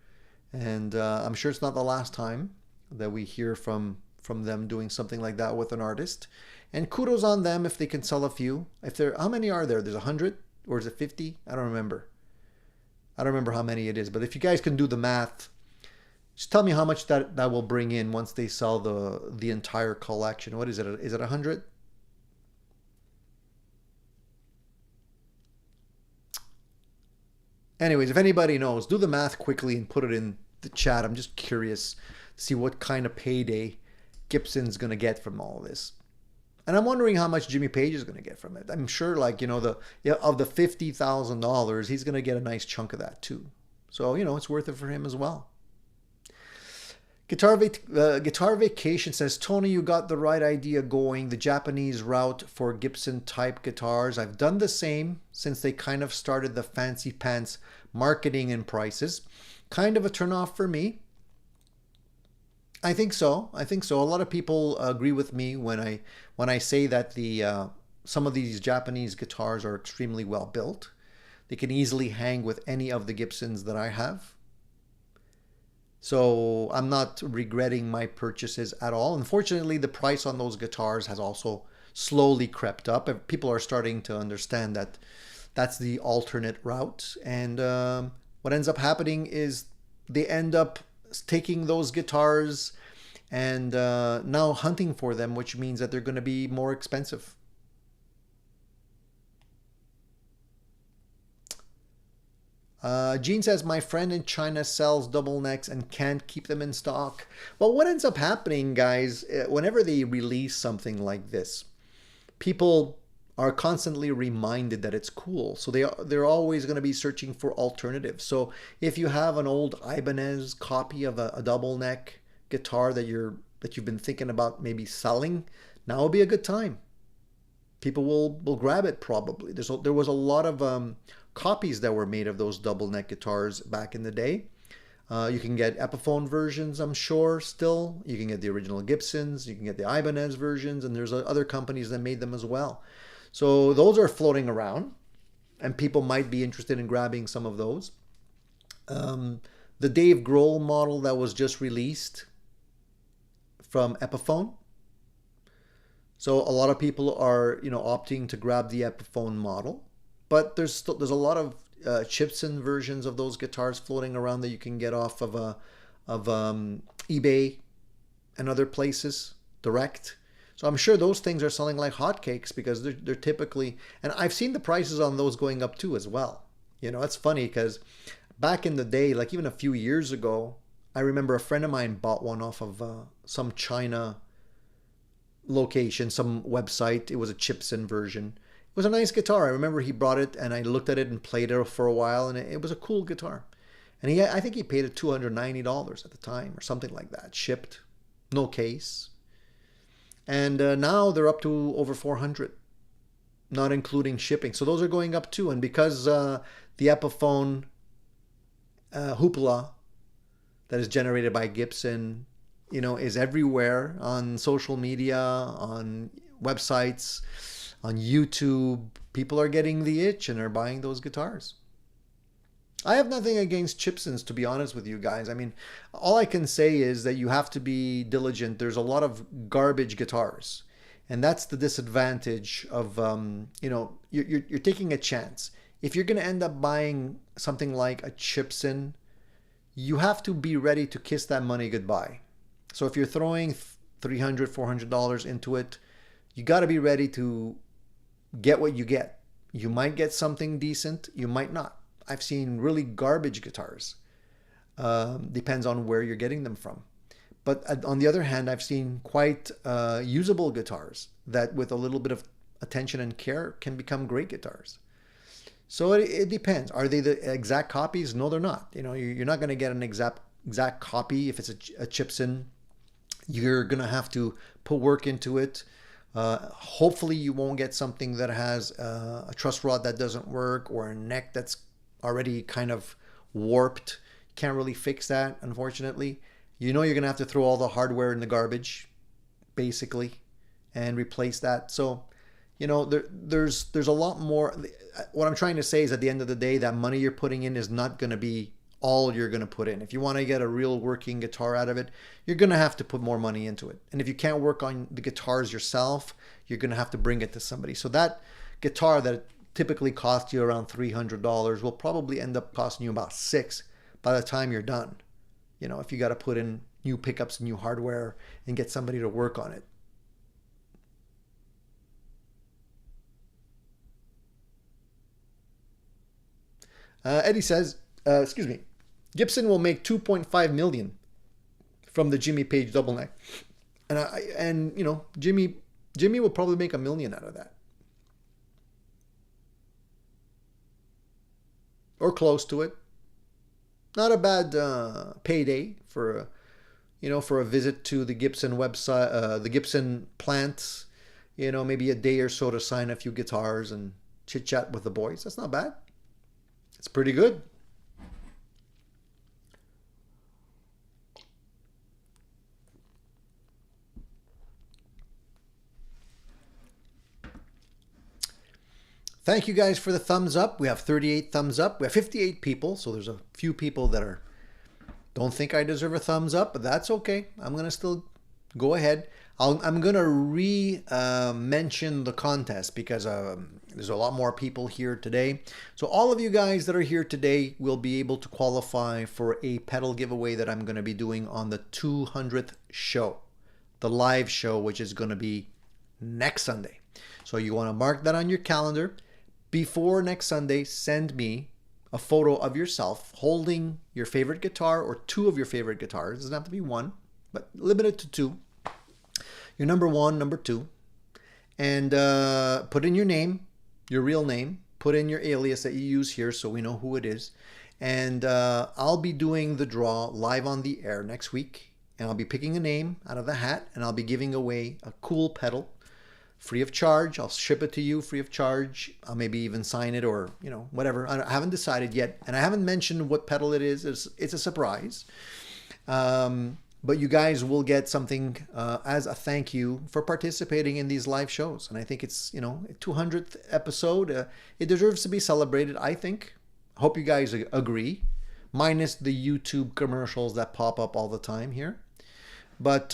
Speaker 1: And I'm sure it's not the last time that we hear from them doing something like that with an artist. And kudos on them if they can sell a few. How many are there? There's 100? Or is it 50? I don't remember. I don't remember how many it is. But if you guys can do the math, just tell me how much that will bring in once they sell the entire collection. What is it? Is it 100? Anyways, if anybody knows, do the math quickly and put it in the chat. I'm just curious to see what kind of payday Gibson's going to get from all this. And I'm wondering how much Jimmy Page is going to get from it. I'm sure, like, of the $50,000, he's going to get a nice chunk of that too. So, it's worth it for him as well. Guitar Vacation says, Tony, you got the right idea going. The Japanese route for Gibson type guitars. I've done the same since they kind of started the fancy pants marketing and prices. Kind of a turnoff for me. I think so. A lot of people agree with me when I say that the some of these Japanese guitars are extremely well built. They can easily hang with any of the Gibsons that I have. So I'm not regretting my purchases at all. Unfortunately, the price on those guitars has also slowly crept up. People are starting to understand that that's the alternate route. And what ends up happening is they end up taking those guitars and now hunting for them, which means that they're going to be more expensive. Gene says, my friend in China sells double necks and can't keep them in stock. Well, what ends up happening, guys, whenever they release something like this, people are constantly reminded that it's cool. So they're always going to be searching for alternatives. So if you have an old Ibanez copy of a double neck guitar that you've been thinking about maybe selling, now would be a good time. People will grab it probably. There was a lot of copies that were made of those double neck guitars back in the day. You can get Epiphone versions, I'm sure, still. You can get the original Gibsons, you can get the Ibanez versions, and there's other companies that made them as well. So those are floating around, and people might be interested in grabbing some of those. The Dave Grohl model that was just released from Epiphone. So a lot of people are, opting to grab the Epiphone model. But there's a lot of Gibson versions of those guitars floating around that you can get off of eBay and other places direct. So I'm sure those things are selling like hotcakes because they're typically, and I've seen the prices on those going up too as well. It's funny because back in the day, like even a few years ago, I remember a friend of mine bought one off of some China location, some website. It was a Gibson version. It was a nice guitar. I remember he brought it and I looked at it and played it for a while, and it was a cool guitar. And I think he paid it $290 at the time or something like that, shipped, no case. And now they're up to over $400, not including shipping. So those are going up too. And because the Epiphone hoopla that is generated by Gibson, is everywhere on social media, on websites, on YouTube, people are getting the itch and are buying those guitars. I have nothing against Gibsons, to be honest with you guys. I mean, all I can say is that you have to be diligent. There's a lot of garbage guitars, and that's the disadvantage of, you're taking a chance. If you're going to end up buying something like a Gibson, you have to be ready to kiss that money goodbye. So if you're throwing $300, $400 into it, you got to be ready to get what you get. You might get something decent, you might not. I've seen really garbage guitars. Depends on where you're getting them from. But on the other hand, I've seen quite usable guitars that with a little bit of attention and care can become great guitars. So it depends. Are they the exact copies? No, they're not. You're not going to get an exact copy. If it's a Gibson, you're going to have to put work into it. Hopefully you won't get something that has a truss rod that doesn't work or a neck that's already kind of warped. Can't really fix that, unfortunately. You're going to have to throw all the hardware in the garbage, basically, and replace that. So, there's a lot more. What I'm trying to say is at the end of the day, that money you're putting in is not going to be all you're going to put in. If you want to get a real working guitar out of it, you're going to have to put more money into it. And if you can't work on the guitars yourself, you're going to have to bring it to somebody. So that guitar that typically costs you around $300 will probably end up costing you about $600 by the time you're done. If you got to put in new pickups, new hardware, and get somebody to work on it. Eddie says, Gibson will make $2.5 million from the Jimmy Page double neck, and Jimmy will probably make $1 million out of that, or close to it. Not a bad payday for a visit to the Gibson website, the Gibson plant. Maybe a day or so to sign a few guitars and chit chat with the boys. That's not bad. It's pretty good. Thank you guys for the thumbs up. We have 38 thumbs up. We have 58 people, so there's a few people that don't think I deserve a thumbs up, but that's okay. I'm going to still go ahead. I'm going to mention the contest because there's a lot more people here today. So all of you guys that are here today will be able to qualify for a pedal giveaway that I'm going to be doing on the 200th show, the live show, which is going to be next Sunday. So you want to mark that on your calendar. Before next Sunday, send me a photo of yourself holding your favorite guitar or two of your favorite guitars. It doesn't have to be one, but limit it to two. Your number one, number two, and put in your name, your real name, put in your alias that you use here so we know who it is. And I'll be doing the draw live on the air next week, and I'll be picking a name out of the hat, and I'll be giving away a cool pedal free of charge. I'll ship it to you free of charge. I'll maybe even sign it or, whatever. I haven't decided yet, and I haven't mentioned what pedal it is. It's a surprise. But you guys will get something as a thank you for participating in these live shows. And I think it's, 200th episode. It deserves to be celebrated, I think. Hope you guys agree. Minus the YouTube commercials that pop up all the time here. But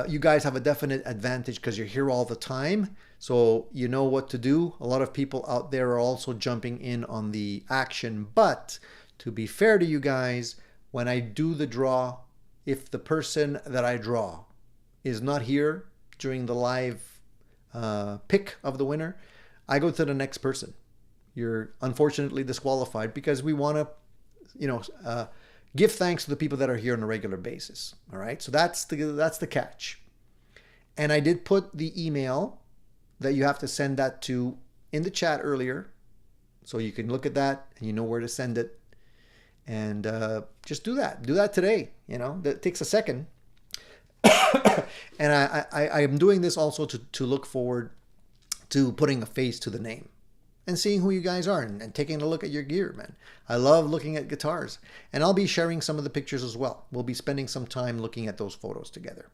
Speaker 1: you guys have a definite advantage because you're here all the time. So you know what to do. A lot of people out there are also jumping in on the action. But to be fair to you guys, when I do the draw, if the person that I draw is not here during the live pick of the winner, I go to the next person. You're unfortunately disqualified because we want to, give thanks to the people that are here on a regular basis. All right, so that's the catch. And I did put the email that you have to send that to in the chat earlier, so you can look at that and you know where to send it. And just do that. Do that today. That takes a second. And I am doing this also to look forward to putting a face to the name and seeing who you guys are and taking a look at your gear, man. I love looking at guitars. And I'll be sharing some of the pictures as well. We'll be spending some time looking at those photos together.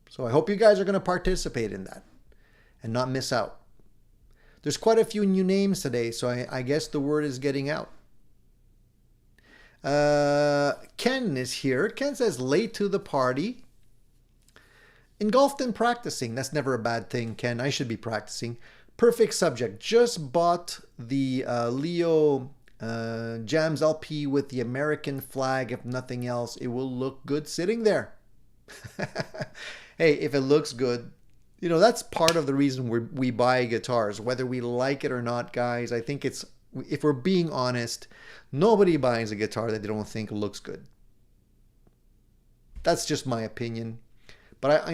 Speaker 1: So I hope you guys are going to participate in that and not miss out. There's quite a few new names today, so I guess the word is getting out. Ken is here. Ken says, late to the party. Engulfed in practicing. That's never a bad thing, Ken. I should be practicing. Perfect subject. Just bought the Leo Jams LP with the American flag. If nothing else, it will look good sitting there. Hey, if it looks good, that's part of the reason we buy guitars, whether we like it or not, guys. I think if we're being honest, nobody buys a guitar that they don't think looks good. That's just my opinion. But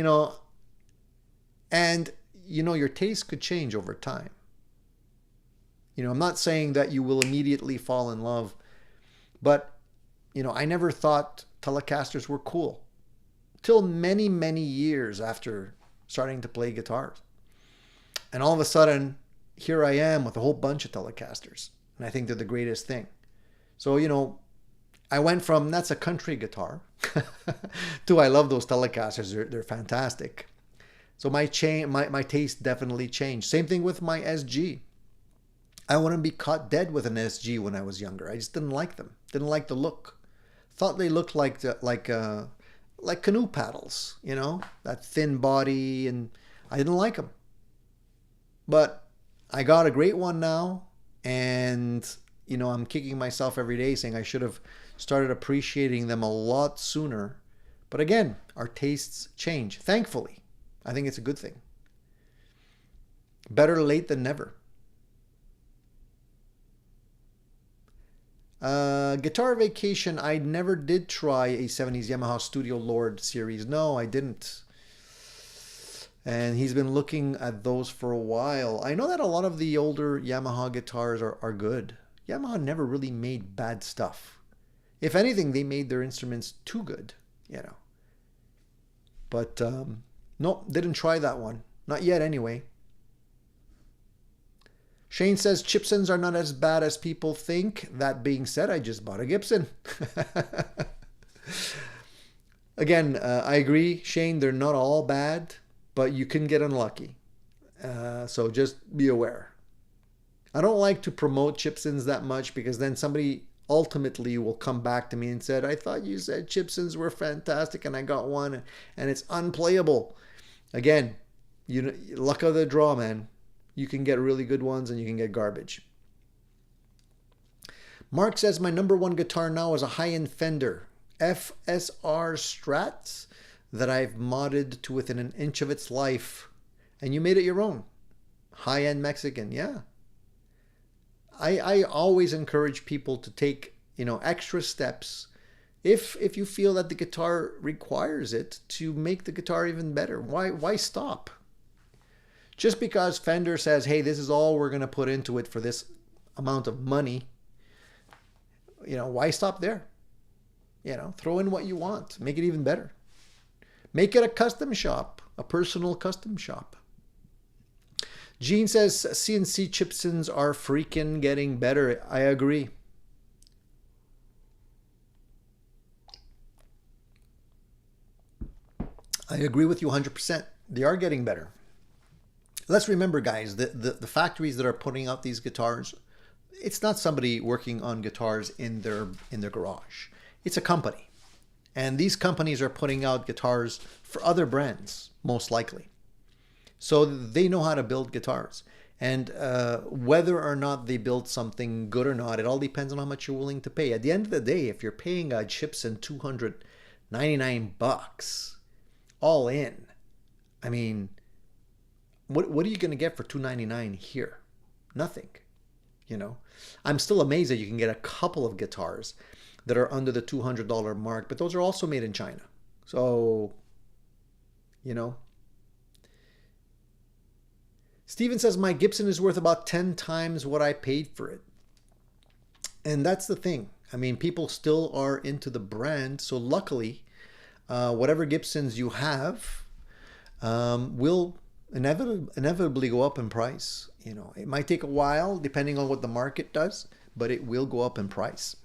Speaker 1: your taste could change over time. I'm not saying that you will immediately fall in love, but, I never thought Telecasters were cool till many, many years after starting to play guitars. And all of a sudden, here I am with a whole bunch of Telecasters, and I think they're the greatest thing. So, I went from that's a country guitar to I love those Telecasters. They're fantastic. So my taste definitely changed. Same thing with my SG. I wouldn't be caught dead with an SG when I was younger. I just didn't like them. Didn't like the look. Thought they looked like canoe paddles, that thin body, and I didn't like them. But I got a great one now, and I'm kicking myself every day saying I should have started appreciating them a lot sooner. But again, our tastes change. Thankfully, I think it's a good thing. Better late than never. Guitar Vacation, I never did try a 70s Yamaha Studio Lord series. No, I didn't. And he's been looking at those for a while. I know that a lot of the older Yamaha guitars are good. Yamaha never really made bad stuff. If anything, they made their instruments too good, But, nope, didn't try that one. Not yet, anyway. Shane says Gibsons are not as bad as people think. That being said, I just bought a Gibson. Again, I agree, Shane, they're not all bad, but you can get unlucky. So just be aware. I don't like to promote Chipsons that much because then somebody ultimately will come back to me and said, I thought you said Chipsons were fantastic and I got one and it's unplayable. Again, you know, luck of the draw, man. You can get really good ones and you can get garbage. Mark says, my number one guitar now is a high-end Fender FSR Strat that I've modded to within an inch of its life. And you made it your own. High-end Mexican, yeah. I always encourage people to take, you know, extra steps if you feel that the guitar requires it to make the guitar even better. Why stop? Just because Fender says, hey, this is all we're going to put into it for this amount of money, you know, why stop there? You know, throw in what you want. Make it even better. Make it a custom shop, a personal custom shop. Gene says, CNC Chipsons are freaking getting better. I agree. I agree with you 100%. They are getting better. Let's remember, guys, the factories that are putting out these guitars, it's not somebody working on guitars in their garage. It's a company. And these companies are putting out guitars for other brands, most likely. So they know how to build guitars. And whether or not they build something good or not, it all depends on how much you're willing to pay. At the end of the day, if you're paying a Gibson $299 all in, I mean, what are you going to get for $299 here? Nothing. You know, I'm still amazed that you can get a couple of guitars that are under the $200 mark, but those are also made in China. So, you know. Steven says, my Gibson is worth about 10 times what I paid for it. And that's the thing. I mean, people still are into the brand. So luckily, whatever Gibsons you have will inevitably go up in price. You know, it might take a while depending on what the market does, but it will go up in price.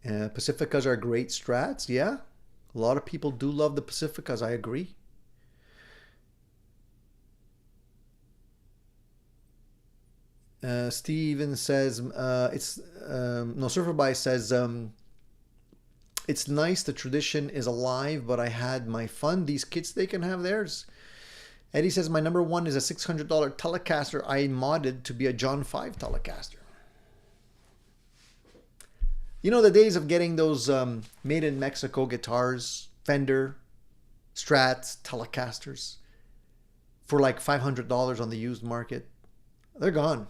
Speaker 1: Pacificas are great Strats. Yeah, a lot of people do love the Pacificas. I agree. Steven says, Surferby says, it's nice the tradition is alive, but I had my fun. These kids, they can have theirs. Eddie says, my number one is a $600 Telecaster I modded to be a John 5 Telecaster. You know, the days of getting those made in Mexico guitars, Fender, Strats, Telecasters for like $500 on the used market, they're gone.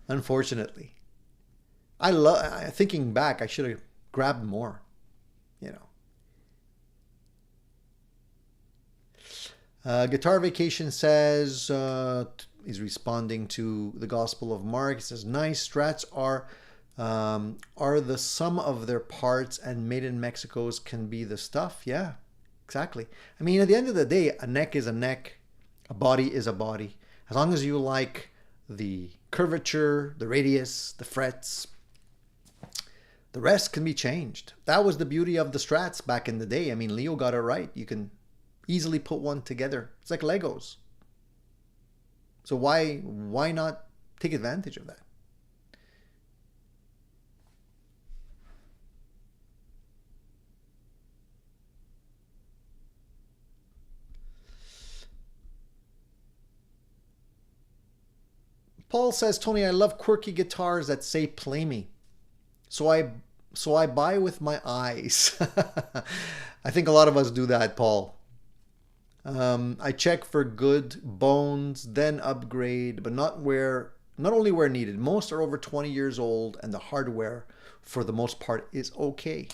Speaker 1: Unfortunately. Thinking back, I should have grabbed more, you know. Guitar Vacation says, he's responding to the Gospel of Mark. He says, nice Strats are the sum of their parts, and made in Mexico's can be the stuff. Yeah, exactly. I mean, at the end of the day, a neck is a neck, a body is a body. As long as you like the curvature, the radius, the frets, the rest can be changed. That was the beauty of the Strats back in the day. I mean, Leo got it right. You can easily put one together. It's like Legos. So why not take advantage of that? Paul says, Tony, I love quirky guitars that say play me. So I buy with my eyes. I think a lot of us do that, Paul. I check for good bones, then upgrade, but not only where needed. Most are over 20 years old, and the hardware, for the most part, is okay.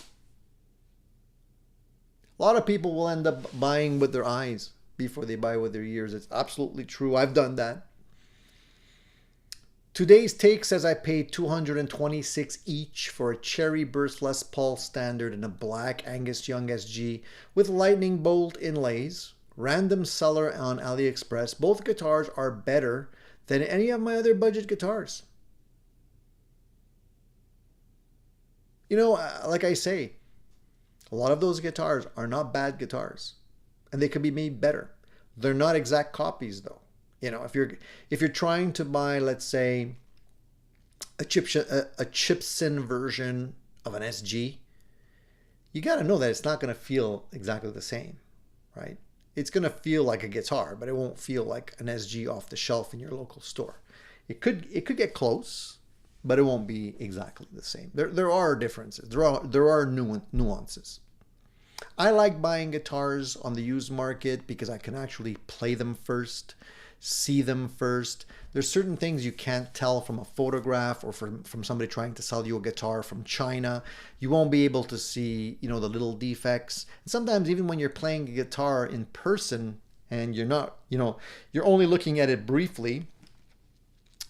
Speaker 1: A lot of people will end up buying with their eyes before they buy with their ears. It's absolutely true. I've done that. Today's Take says I paid $226 each for a Cherry Burst Les Paul Standard and a black Angus Young SG with lightning bolt inlays. Random seller on AliExpress. Both guitars are better than any of my other budget guitars. You know, like I say, a lot of those guitars are not bad guitars, and they could be made better. They're not exact copies, though. You know, if you're trying to buy, let's say, a chipsin version of an SG, you got to know that it's not going to feel exactly the same, right? It's going to feel like a guitar, but it won't feel like an SG off the shelf in your local store. It could get close, but it won't be exactly the same. There are differences. There are nuances. I like buying guitars on the used market because I can actually play them first, see them first. There's certain things you can't tell from a photograph or from somebody trying to sell you a guitar from China. You won't be able to see, you know, the little defects. And sometimes even when you're playing a guitar in person and you're not, you know, you're only looking at it briefly,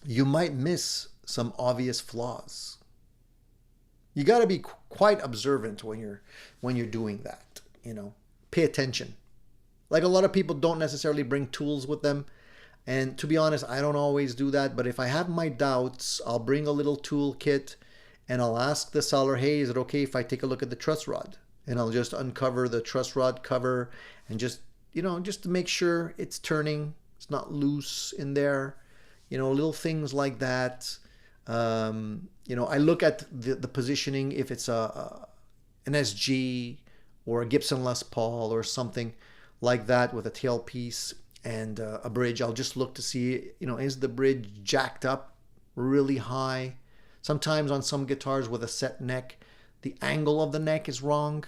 Speaker 1: you might miss some obvious flaws. You got to be quite observant when you're doing that, you know. Pay attention. Like a lot of people don't necessarily bring tools with them. And to be honest, I don't always do that. But if I have my doubts, I'll bring a little tool kit and I'll ask the seller, hey, is it okay if I take a look at the truss rod? And I'll just uncover the truss rod cover and just, you know, just to make sure it's turning, it's not loose in there. You know, little things like that. You know, I look at the positioning, if it's an SG or a Gibson Les Paul or something like that with a tailpiece and a bridge. I'll just look to see, you know, is the bridge jacked up really high? Sometimes on some guitars with a set neck, the angle of the neck is wrong.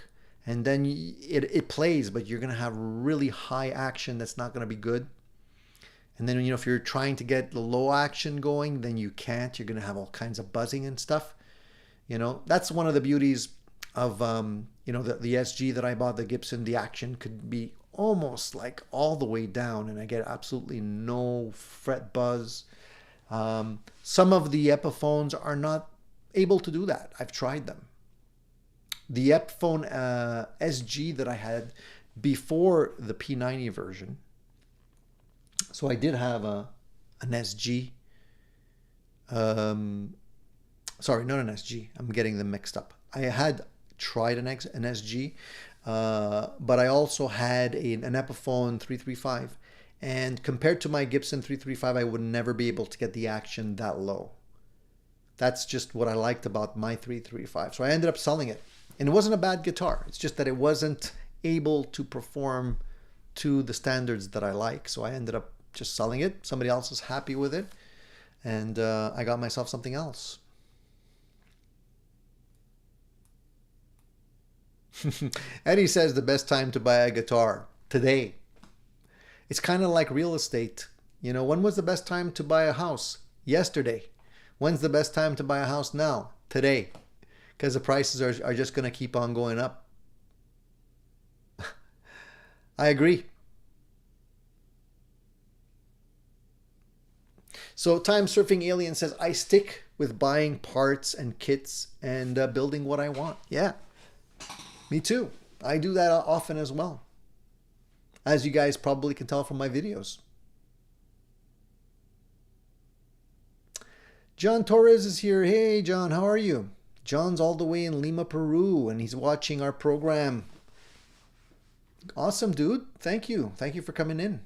Speaker 1: And then it plays, but you're going to have really high action that's not going to be good. And then, you know, if you're trying to get the low action going, then you can't. You're going to have all kinds of buzzing and stuff. You know, that's one of the beauties of, you know, the SG that I bought, the Gibson. The action could be almost like all the way down, and I get absolutely no fret buzz. Some of the Epiphones are not able to do that. I've tried them. The Epiphone SG that I had before the P90 version, so I did have an SG. Sorry, not an SG. I'm getting them mixed up. I had tried an SG, but I also had an Epiphone 335. And compared to my Gibson 335, I would never be able to get the action that low. That's just what I liked about my 335. So I ended up selling it. And it wasn't a bad guitar. It's just that it wasn't able to perform to the standards that I like. So I ended up just selling it. Somebody else is happy with it. And I got myself something else. Eddie says the best time to buy a guitar, today. It's kind of like real estate. You know, when was the best time to buy a house? Yesterday. When's the best time to buy a house now? Today. Because the prices are just going to keep on going up. I agree. So Time Surfing Alien says, I stick with buying parts and kits and building what I want. Yeah, me too. I do that often as well, as you guys probably can tell from my videos. John Torres is here. Hey, John, how are you? John's all the way in Lima, Peru, and he's watching our program. Awesome, dude. Thank you. Thank you for coming in.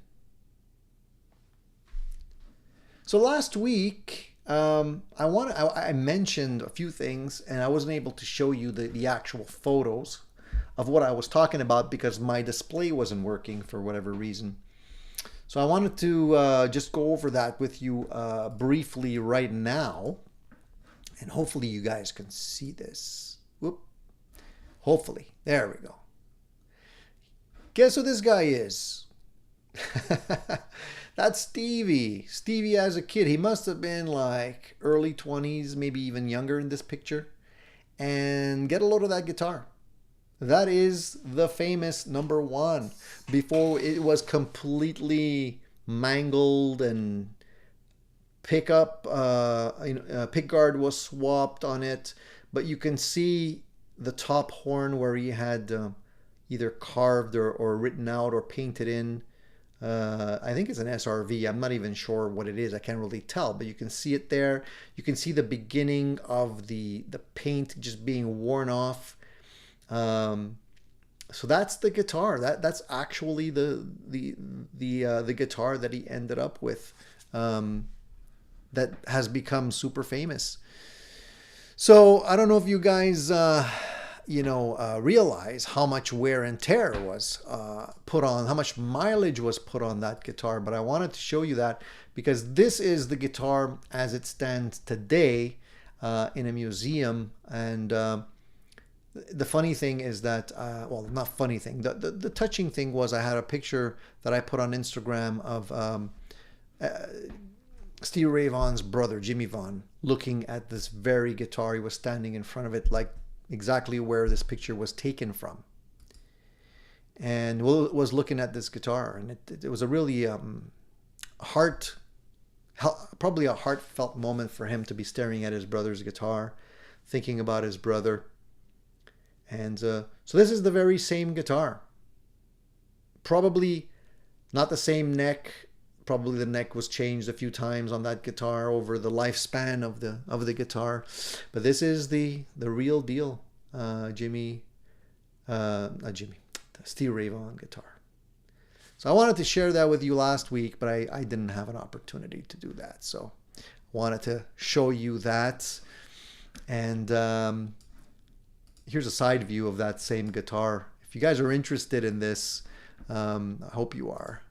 Speaker 1: So last week, I mentioned a few things, and I wasn't able to show you the actual photos of what I was talking about because my display wasn't working for whatever reason. So I wanted to just go over that with you briefly right now. And hopefully you guys can see this. Whoop. Hopefully. There we go. Guess who this guy is? That's Stevie. Stevie as a kid. He must have been like early 20s, maybe even younger in this picture. And get a load of that guitar. That is the famous number one. Before it was completely mangled and pick guard was swapped on it, but you can see the top horn where he had either carved or written out or painted in. I think it's an SRV. I'm not even sure what it is. I can't really tell, but you can see it there. You can see the beginning of the paint just being worn off. So that's the guitar. That's actually the guitar that he ended up with, that has become super famous. So I don't know if you guys realize how much wear and tear was put on, how much mileage was put on that guitar. But I wanted to show you that because this is the guitar as it stands today in a museum. And the funny thing is that, well, not funny thing, the touching thing was I had a picture that I put on Instagram of Stevie Ray Vaughan's brother, Jimmy Vaughan, looking at this very guitar. He was standing in front of it, like exactly where this picture was taken from. And Will was looking at this guitar, and it was a really probably a heartfelt moment for him to be staring at his brother's guitar, thinking about his brother. And so this is the very same guitar. Probably not the same neck. Probably the neck was changed a few times on that guitar over the lifespan of the guitar. But this is the real deal, Stevie Ray Vaughan guitar. So I wanted to share that with you last week, but I didn't have an opportunity to do that. So I wanted to show you that. And here's a side view of that same guitar. If you guys are interested in this, I hope you are.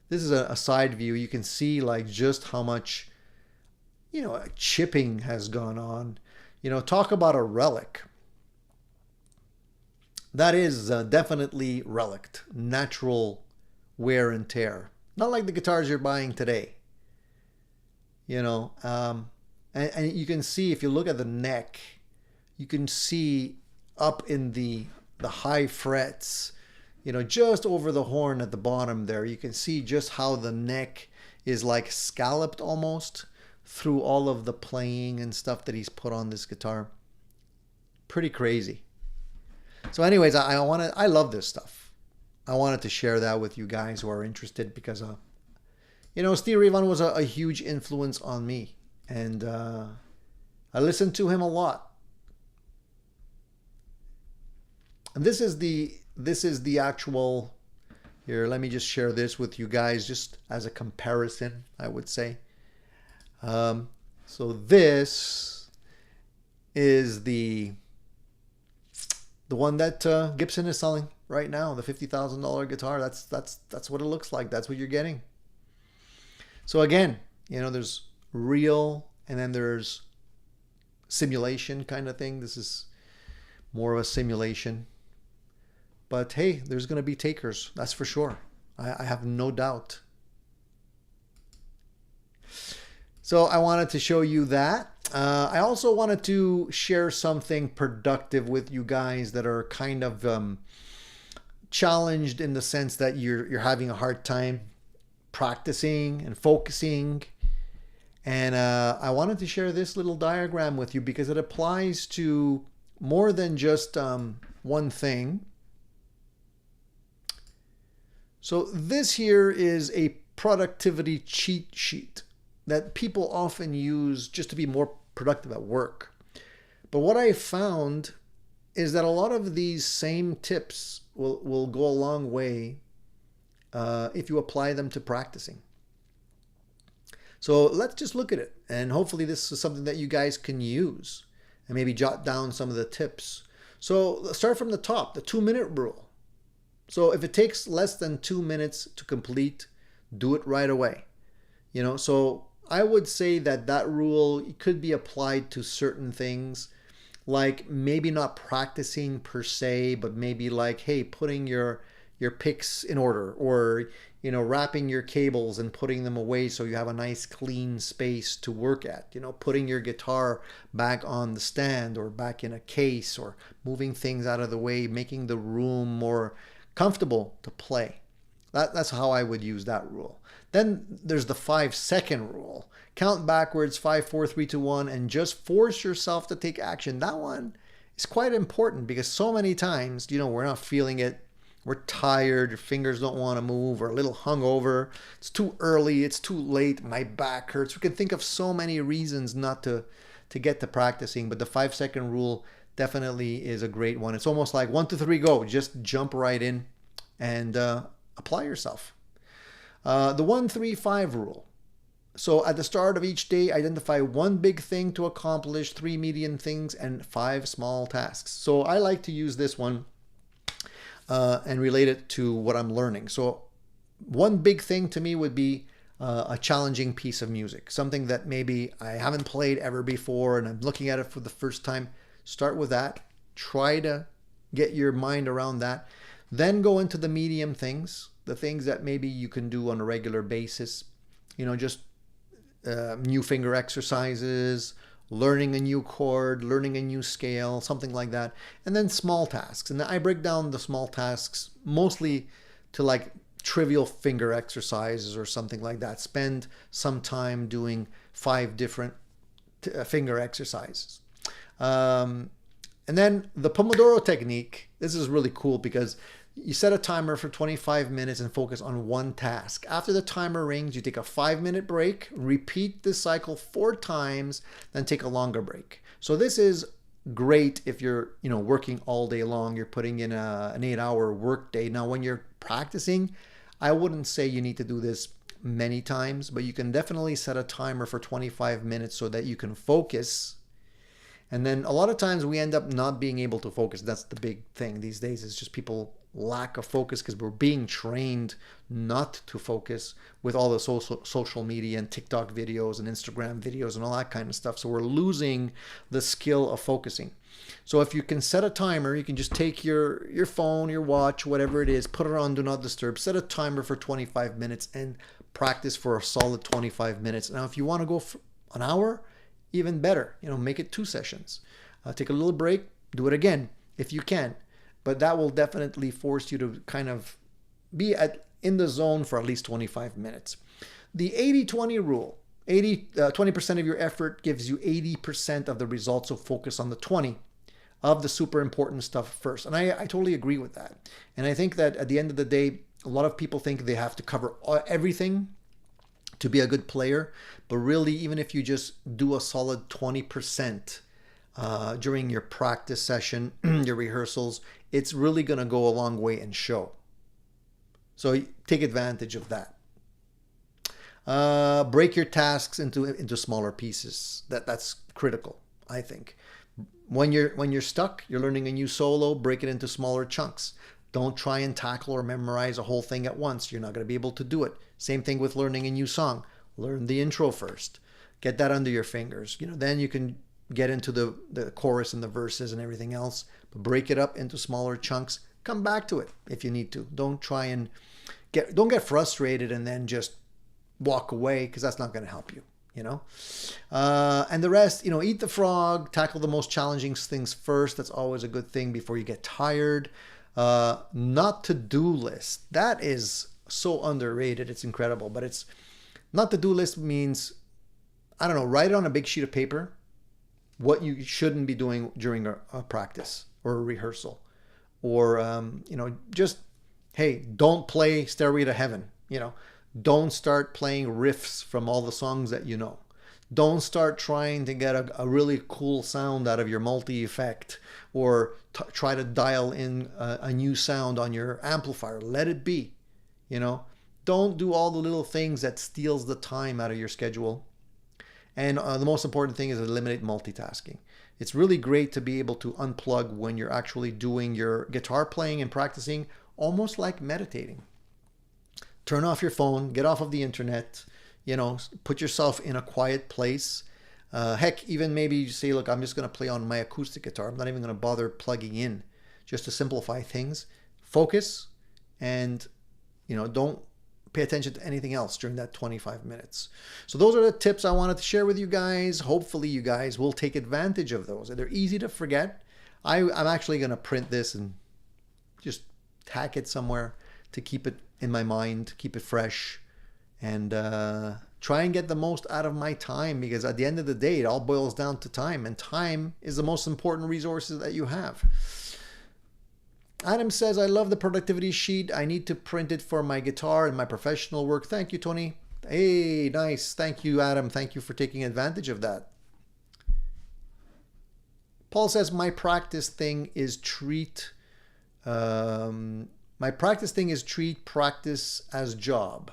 Speaker 1: This is a side view. You can see like just how much, chipping has gone on. Talk about a relic. That is definitely relic, natural wear and tear. Not like the guitars you're buying today. And you can see, if you look at the neck, you can see up in the high frets, just over the horn at the bottom there, you can see just how the neck is like scalloped almost through all of the playing and stuff that he's put on this guitar. Pretty crazy. So anyways, I love this stuff. I wanted to share that with you guys who are interested because, Stevie Ray Vaughan was a huge influence on me. And I listened to him a lot. And this is the actual, here, let me just share this with you guys just as a comparison, I would say. So this is the one that Gibson is selling right now, the $50,000 guitar. That's what it looks like. That's what you're getting. So again, there's real and then there's simulation kind of thing. This is more of a simulation. But hey, there's going to be takers. That's for sure. I have no doubt. So I wanted to show you that. I also wanted to share something productive with you guys that are kind of challenged in the sense that you're having a hard time practicing and focusing. And I wanted to share this little diagram with you because it applies to more than just one thing. So this here is a productivity cheat sheet that people often use just to be more productive at work. But what I found is that a lot of these same tips will go a long way if you apply them to practicing. So let's just look at it. And hopefully this is something that you guys can use and maybe jot down some of the tips. So let's start from the top, the 2-minute rule. So if it takes less than 2 minutes to complete, do it right away. So I would say that rule could be applied to certain things, like maybe not practicing per se, but maybe like, hey, putting your picks in order, or wrapping your cables and putting them away so you have a nice clean space to work at. Putting your guitar back on the stand or back in a case, or moving things out of the way, making the room more comfortable to play. That's how I would use that rule. Then there's the 5-second rule. Count backwards, 5, 4, 3, 2, 1, and just force yourself to take action. That one is quite important because so many times, we're not feeling it. We're tired, your fingers don't want to move, or a little hungover. It's too early, it's too late, my back hurts. We can think of so many reasons not to get to practicing, but the 5-second rule definitely is a great one. It's almost like 1, 2, 3, go. Just jump right in and apply yourself. The 1, 3, 5 rule. So at the start of each day, identify one big thing to accomplish, 3 medium things, and 5 small tasks. So I like to use this one and relate it to what I'm learning. So one big thing to me would be a challenging piece of music, something that maybe I haven't played ever before and I'm looking at it for the first time. Start with that. Try to get your mind around that. Then go into the medium things, the things that maybe you can do on a regular basis. Just new finger exercises, learning a new chord, learning a new scale, something like that. And then small tasks. And I break down the small tasks mostly to like trivial finger exercises or something like that. Spend some time doing 5 different finger exercises. And then the Pomodoro technique. This is really cool because you set a timer for 25 minutes and focus on one task. After the timer rings, you take a 5-minute break, repeat this cycle 4 times, then take a longer break. So this is great if you're, working all day long, you're putting in an 8-hour work day. Now, when you're practicing, I wouldn't say you need to do this many times, but you can definitely set a timer for 25 minutes so that you can focus. And then a lot of times we end up not being able to focus. That's the big thing these days, is just people lack of focus because we're being trained not to focus with all the social media and TikTok videos and Instagram videos and all that kind of stuff. So we're losing the skill of focusing. So if you can set a timer, you can just take your phone, your watch, whatever it is, put it on Do Not Disturb, set a timer for 25 minutes and practice for a solid 25 minutes. Now, if you want to go for an hour, even better, make it 2 sessions. Take a little break, do it again if you can. But that will definitely force you to kind of be in the zone for at least 25 minutes. The 80-20 rule. 20% of your effort gives you 80% of the results, so focus on the 20 of the super important stuff first. And I totally agree with that. And I think that at the end of the day, a lot of people think they have to cover everything to be a good player. But really, even if you just do a solid 20% during your practice session, your rehearsals, it's really going to go a long way and show. So take advantage of that. Break your tasks into smaller pieces. That's critical, I think. When you're stuck, you're learning a new solo, break it into smaller chunks. Don't try and tackle or memorize a whole thing at once. You're not going to be able to do it. Same thing with learning a new song. Learn the intro first. Get that under your fingers. Then you can get into the chorus and the verses and everything else. But break it up into smaller chunks. Come back to it if you need to. Don't try and don't get frustrated and then just walk away, because that's not going to help you. And the rest, eat the frog, tackle the most challenging things first. That's always a good thing before you get tired. Not to-do list. That is so underrated. It's incredible. But it's not to-do list means, I don't know, write it on a big sheet of paper what you shouldn't be doing during a practice or a rehearsal. Or, just, hey, don't play Stairway to Heaven. Don't start playing riffs from all the songs that you know. Don't start trying to get a really cool sound out of your multi-effect, or try to dial in a new sound on your amplifier. Let it be. Don't do all the little things that steals the time out of your schedule. And the most important thing is eliminate multitasking. It's really great to be able to unplug when you're actually doing your guitar playing and practicing, almost like meditating. Turn off your phone, get off of the internet, put yourself in a quiet place. Heck, even maybe you say, look, I'm just going to play on my acoustic guitar. I'm not even going to bother plugging in, just to simplify things. Focus and, don't pay attention to anything else during that 25 minutes. So those are the tips I wanted to share with you guys. Hopefully you guys will take advantage of those. They're easy to forget. I'm actually going to print this and just tack it somewhere to keep it in my mind, keep it fresh, and try and get the most out of my time, because at the end of the day, it all boils down to time, and time is the most important resources that you have. Adam says, I love the productivity sheet. I need to print it for my guitar and my professional work. Thank you, Tony. Hey, nice. Thank you, Adam. Thank you for taking advantage of that. Paul says, my practice thing is treat practice as job.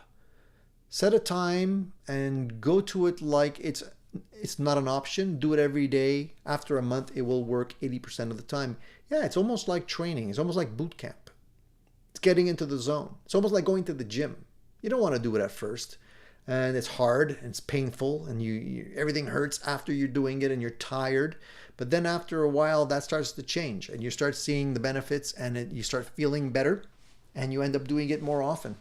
Speaker 1: Set a time and go to it like it's not an option. Do it every day. After a month, it will work 80% of the time. Yeah, it's almost like training. It's almost like boot camp. It's getting into the zone. It's almost like going to the gym. You don't want to do it at first. And it's hard, and it's painful, and everything hurts after you're doing it, and you're tired. But then after a while, that starts to change, and you start seeing the benefits, and you start feeling better, and you end up doing it more often.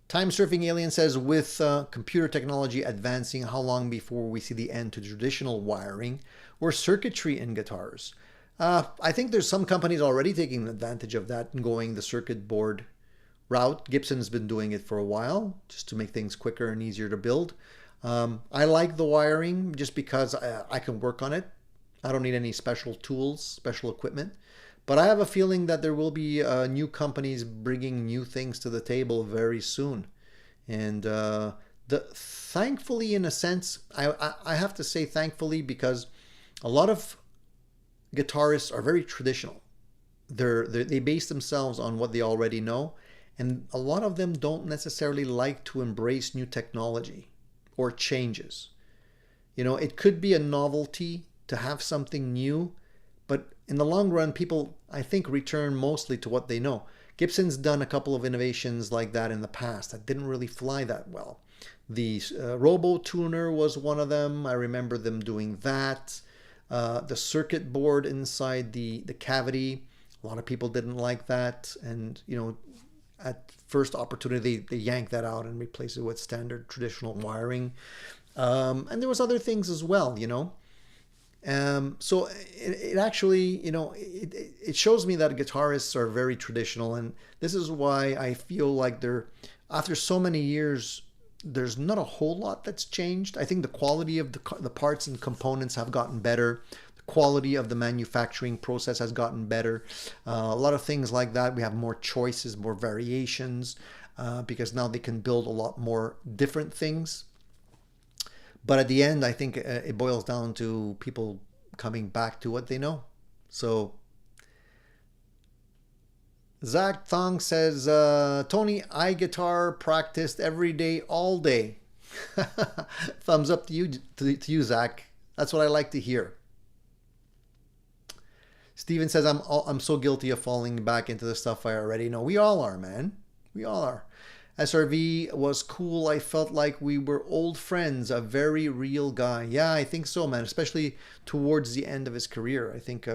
Speaker 1: Time Surfing Alien says, with computer technology advancing, how long before we see the end to traditional wiring or circuitry in guitars? I think there's some companies already taking advantage of that and going the circuit board route. Gibson's been doing it for a while just to make things quicker and easier to build. I like the wiring just because I can work on it. I don't need any special tools, special equipment. But I have a feeling that there will be new companies bringing new things to the table very soon. And thankfully, in a sense, I have to say thankfully, because a lot of guitarists are very traditional. They base themselves on what they already know. And a lot of them don't necessarily like to embrace new technology or changes. You know, it could be a novelty to have something new, but in the long run, people, I think, return mostly to what they know. Gibson's done a couple of innovations like that in the past that didn't really fly that well. The Robo Tuner was one of them. I remember them doing that. The circuit board inside the cavity, a lot of people didn't like that. And, you know, at first opportunity, they yanked that out and replaced it with standard traditional wiring. And there was other things as well, you know. So it actually, you know, it shows me that guitarists are very traditional, and this is why I feel like after so many years, there's not a whole lot that's changed. I think the quality of the parts and components have gotten better. The quality of the manufacturing process has gotten better. A lot of things like that. We have more choices, more variations, because now they can build a lot more different things. But at the end, I think it boils down to people coming back to what they know. So Zach Thong says, Tony, I guitar practiced every day, all day. Thumbs up to you, Zach. That's what I like to hear. Steven says, I'm so guilty of falling back into the stuff I already know. We all are, man. We all are. SRV was cool. I felt like we were old friends, a very real guy. Yeah, I think so, man, especially towards the end of his career. I think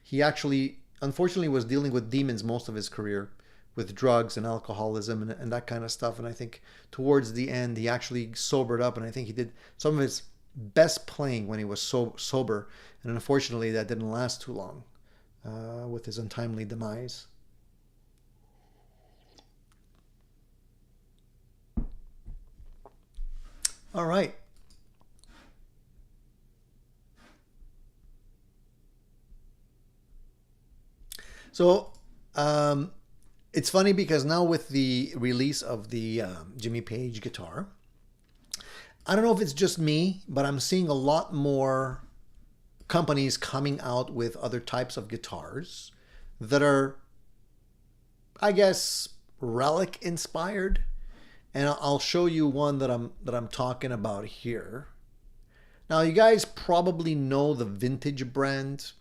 Speaker 1: he actually, unfortunately, was dealing with demons most of his career, with drugs and alcoholism and that kind of stuff. And I think towards the end, he actually sobered up, and I think he did some of his best playing when he was sober. And unfortunately, that didn't last too long with his untimely demise. All right. So it's funny because now with the release of the Jimmy Page guitar, I don't know if it's just me, but I'm seeing a lot more companies coming out with other types of guitars that are, I guess, relic inspired. And I'll show you one that I'm talking about here. Now, you guys probably know the vintage brand,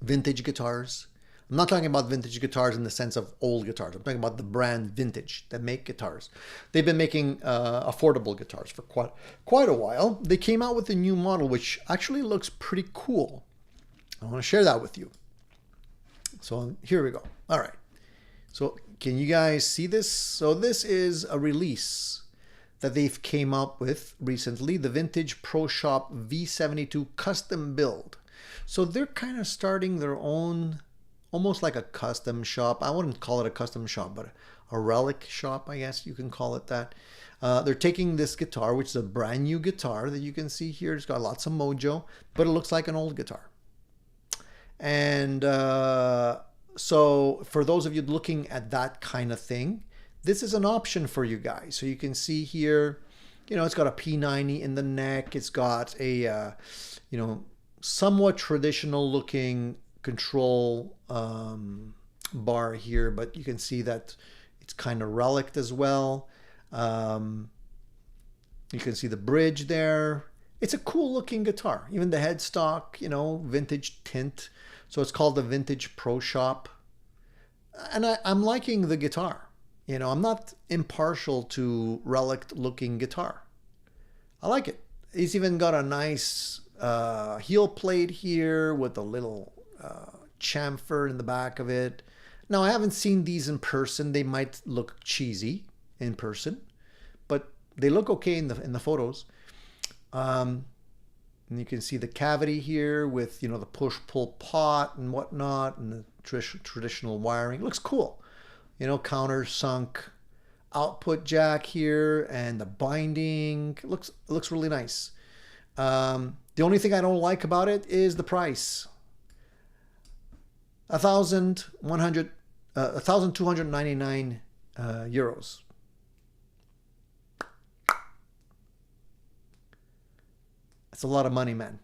Speaker 1: vintage guitars. I'm not talking about vintage guitars in the sense of old guitars. I'm talking about the brand Vintage that make guitars. They've been making affordable guitars for quite a while. They came out with a new model, which actually looks pretty cool. I want to share that with you. So here we go. All right. So can you guys see this? So this is a release that they've came up with recently, the Vintage Pro Shop V72 custom build. So they're kind of starting their own, almost like a custom shop. I wouldn't call it a custom shop, but a relic shop, I guess you can call it that. They're taking this guitar, which is a brand new guitar that you can see here. It's got lots of mojo, but it looks like an old guitar. And so for those of you looking at that kind of thing, this is an option for you guys. So you can see here, You know, it's got a P90 in the neck. It's got a, you know, somewhat traditional looking control bar here, but you can see that it's kind of relict as well. You can see the bridge there. It's a cool looking guitar. Even the headstock, you know, vintage tint. So it's called the Vintage Pro Shop. And I'm liking the guitar. You know, I'm not impartial to relic looking guitar. I like it. It's even got a nice heel plate here with a little chamfer in the back of it. Now, I haven't seen these in person. They might look cheesy in person, but they look okay in the photos. And you can see the cavity here with, you know, the push-pull pot and whatnot, and the traditional wiring. It looks cool. You know, countersunk output jack here, and the binding. It looks really nice. The only thing I don't like about it is the price. 1,299 euros. That's a lot of money, man.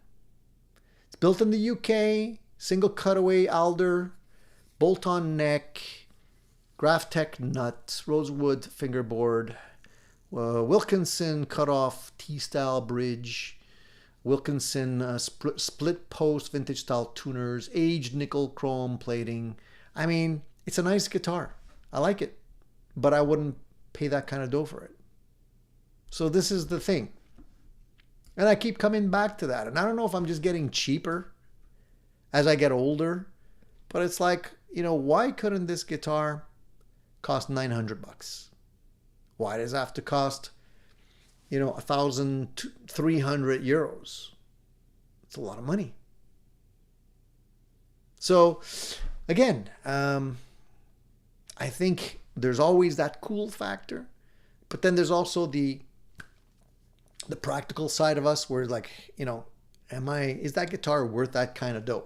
Speaker 1: It's built in the UK, single cutaway alder, bolt-on neck, Graphtec nut, rosewood fingerboard, Wilkinson cutoff T-style bridge, Wilkinson split post vintage style tuners, aged nickel chrome plating. I mean, it's a nice guitar. I like it, but I wouldn't pay that kind of dough for it. So this is the thing. And I keep coming back to that. And I don't know if I'm just getting cheaper as I get older, but it's like, you know, why couldn't this guitar cost 900 bucks? Why does it have to cost, you know, 1,300 euros? It's a lot of money. So again, I think there's always that cool factor, but then there's also the practical side of us where, like, you know, is that guitar worth that kind of dough?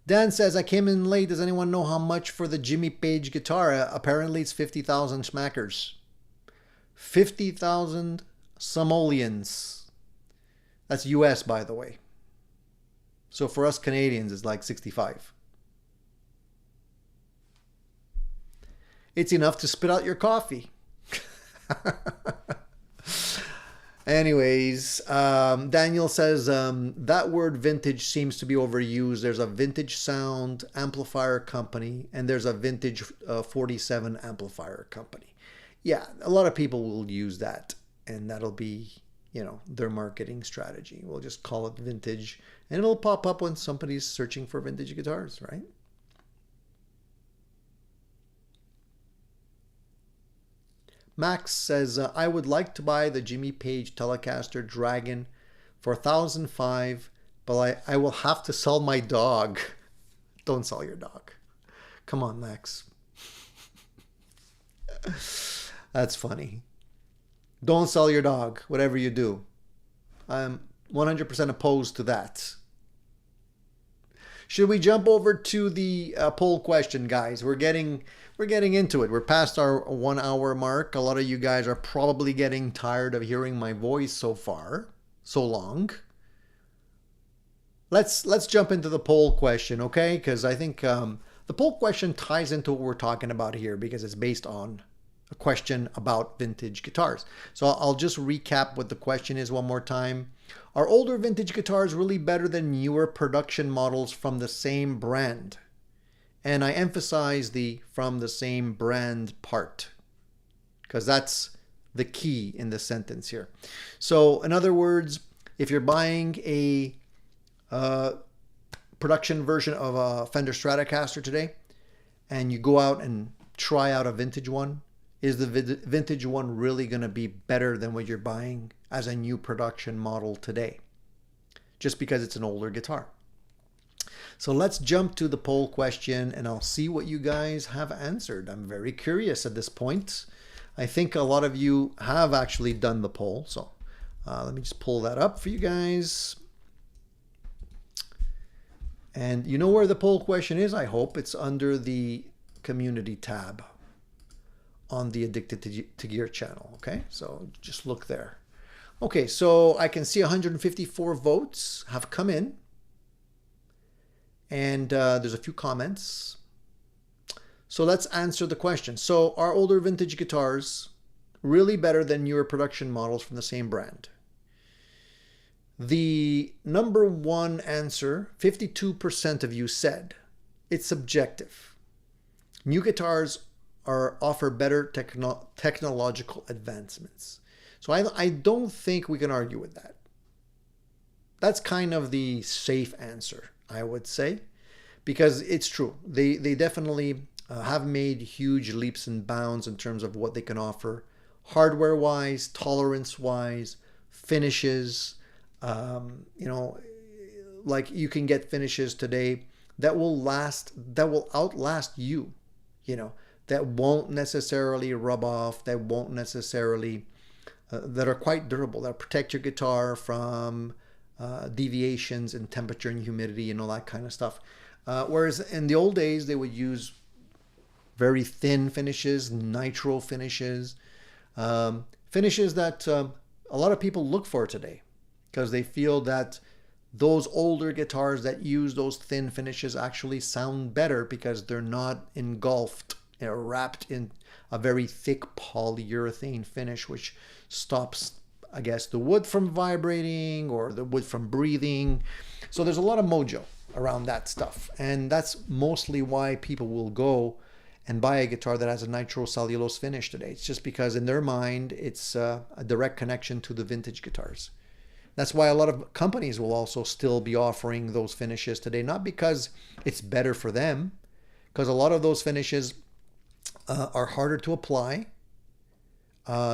Speaker 1: Dan says, I came in late. Does anyone know how much for the Jimmy Page guitar? Apparently it's 50,000 smackers. 50,000 simoleons. That's US, by the way. So for us Canadians, it's like 65. It's enough to spit out your coffee. Anyways, Daniel says that word vintage seems to be overused. There's a vintage sound amplifier company and there's a vintage 47 amplifier company. Yeah, a lot of people will use that, and that'll be, you know, their marketing strategy. We'll just call it vintage, and it'll pop up when somebody's searching for vintage guitars, right? Max says, I would like to buy the Jimmy Page Telecaster Dragon for 1,005, but I will have to sell my dog. Don't sell your dog. Come on, Max. That's funny. Don't sell your dog, whatever you do. I'm 100% opposed to that. Should we jump over to the poll question, guys? We're getting into it. We're past our 1 hour mark. A lot of you guys are probably getting tired of hearing my voice so far, so long. Let's jump into the poll question, okay? Because I think the poll question ties into what we're talking about here, because it's based on a question about vintage guitars. So I'll just recap what the question is one more time. Are older vintage guitars really better than newer production models from the same brand? And I emphasize the from the same brand part, because that's the key in the sentence here. So in other words, if you're buying a production version of a Fender Stratocaster today, and you go out and try out a vintage one, is the vintage one really going to be better than what you're buying as a new production model today, just because it's an older guitar? So let's jump to the poll question, and I'll see what you guys have answered. I'm very curious at this point. I think a lot of you have actually done the poll. So let me just pull that up for you guys. And you know where the poll question is, I hope. It's under the community tab. on the Addicted to Gear channel. Okay, so just look there. Okay, so I can see 154 votes have come in, and there's a few comments. So let's answer the question. So are older vintage guitars really better than newer production models from the same brand? The number one answer, 52% of you said it's subjective. New guitars offer better technological advancements. So I don't think we can argue with that. That's kind of the safe answer, I would say, because it's true. They definitely have made huge leaps and bounds in terms of what they can offer, hardware-wise, tolerance-wise, finishes. Like you can get finishes today that will outlast you, that won't necessarily rub off, that won't necessarily, that are quite durable, that protect your guitar from deviations in temperature and humidity and all that kind of stuff. Whereas in the old days, they would use very thin finishes, nitro finishes, finishes that a lot of people look for today because they feel that those older guitars that use those thin finishes actually sound better because they're not engulfed, wrapped in a very thick polyurethane finish, which stops, I guess, the wood from vibrating or the wood from breathing. So there's a lot of mojo around that stuff. And that's mostly why people will go and buy a guitar that has a nitrocellulose finish today. It's just because in their mind, it's a direct connection to the vintage guitars. That's why a lot of companies will also still be offering those finishes today, not because it's better for them, because a lot of those finishes are harder to apply,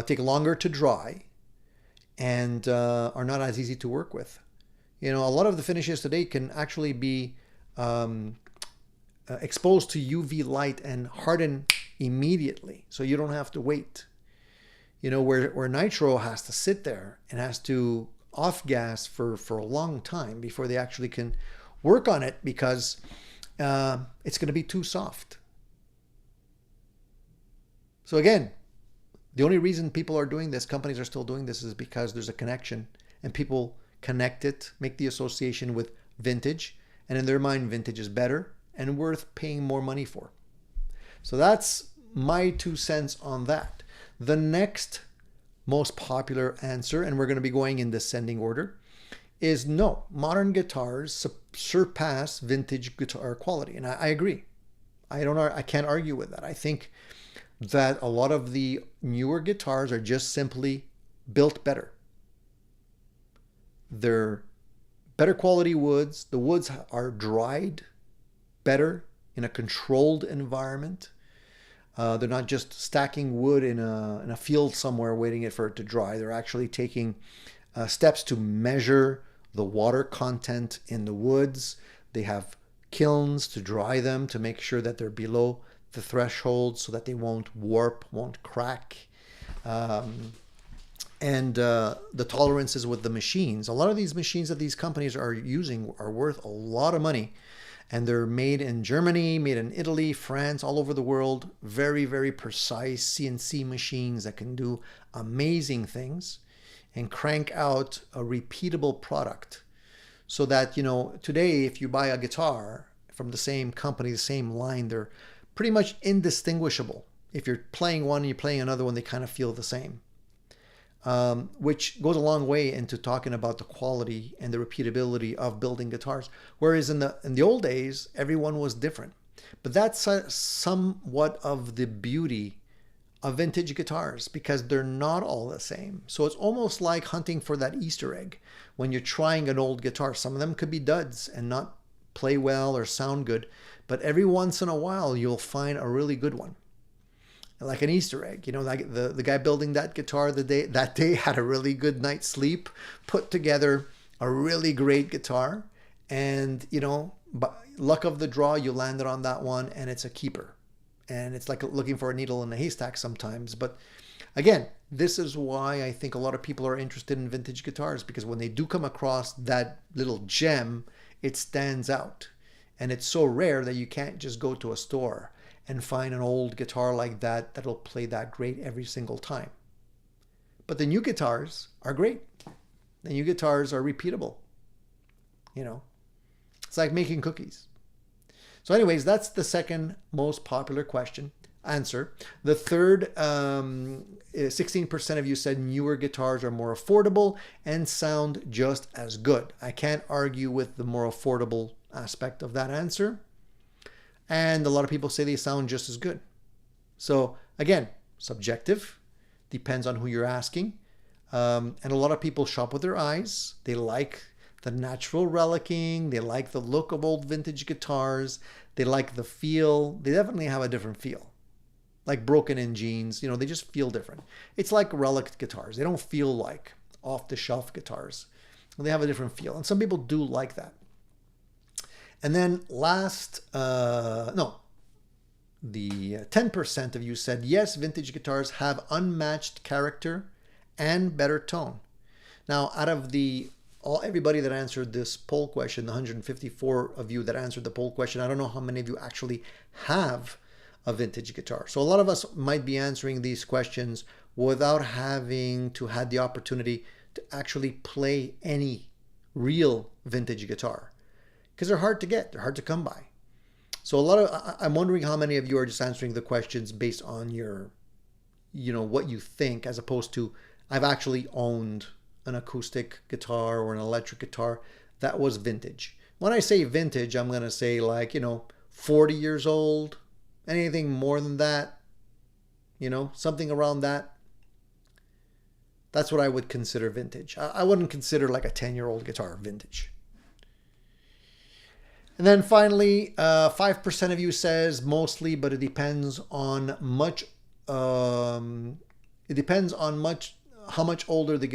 Speaker 1: take longer to dry, and are not as easy to work with. A lot of the finishes today can actually be exposed to UV light and harden immediately, so you don't have to wait. Where nitro has to sit there and has to off gas for a long time before they actually can work on it because it's going to be too soft. So again, the only reason people are doing this, companies are still doing this, is because there's a connection and people connect it, make the association with vintage, and in their mind, vintage is better and worth paying more money for. So that's my 2 cents on that. The next most popular answer, and we're going to be going in descending order, is no, modern guitars surpass vintage guitar quality. And I agree. I can't argue with that. I think that a lot of the newer guitars are just simply built better. They're better quality woods. The woods are dried better in a controlled environment. They're not just stacking wood in a field somewhere waiting for it to dry. They're actually taking steps to measure the water content in the woods. They have kilns to dry them to make sure that they're below the threshold so that they won't warp, won't crack. And the tolerances with the machines. A lot of these machines that these companies are using are worth a lot of money. And they're made in Germany, made in Italy, France, all over the world. Very, very precise CNC machines that can do amazing things and crank out a repeatable product. So that, today, if you buy a guitar from the same company, the same line, they're pretty much indistinguishable. If you're playing one and you're playing another one, they kind of feel the same. Which goes a long way into talking about the quality and the repeatability of building guitars. Whereas in the old days, everyone was different. But that's somewhat of the beauty of vintage guitars, because they're not all the same. So it's almost like hunting for that Easter egg when you're trying an old guitar. Some of them could be duds and not play well or sound good, but every once in a while you'll find a really good one. Like an Easter egg, like the guy building that guitar that day had a really good night's sleep, put together a really great guitar, and by luck of the draw, you landed on that one, and it's a keeper. And it's like looking for a needle in a haystack sometimes. But again, this is why I think a lot of people are interested in vintage guitars, because when they do come across that little gem, it stands out, and it's so rare that you can't just go to a store and find an old guitar like that that'll play that great every single time. But the new guitars are great. The new guitars are repeatable. You know, it's like making cookies. So anyways, that's the second most popular answer. The third, 16% of you said newer guitars are more affordable and sound just as good. I can't argue with the more affordable aspect of that answer. And a lot of people say they sound just as good. So again, subjective, depends on who you're asking. And a lot of people shop with their eyes. They like the natural relicking. They like the look of old vintage guitars. They like the feel. They definitely have a different feel. Like broken in jeans, you know, they just feel different. It's like relic guitars. They don't feel like off-the-shelf guitars. They have a different feel. And some people do like that. And then the 10% of you said, yes, vintage guitars have unmatched character and better tone. Now, out of everybody that answered this poll question, the 154 of you that answered the poll question, I don't know how many of you actually have a vintage guitar. So a lot of us might be answering these questions without having to had the opportunity to actually play any real vintage guitar, because they're hard to get, they're hard to come by. So I'm wondering how many of you are just answering the questions based on your, what you think, as opposed to I've actually owned an acoustic guitar or an electric guitar that was vintage. When I say vintage, I'm going to say 40 years old. Anything more than that, something around that. That's what I would consider vintage. I wouldn't consider like a 10-year-old guitar vintage. And then finally, 5% of you says mostly, but it depends on how much older the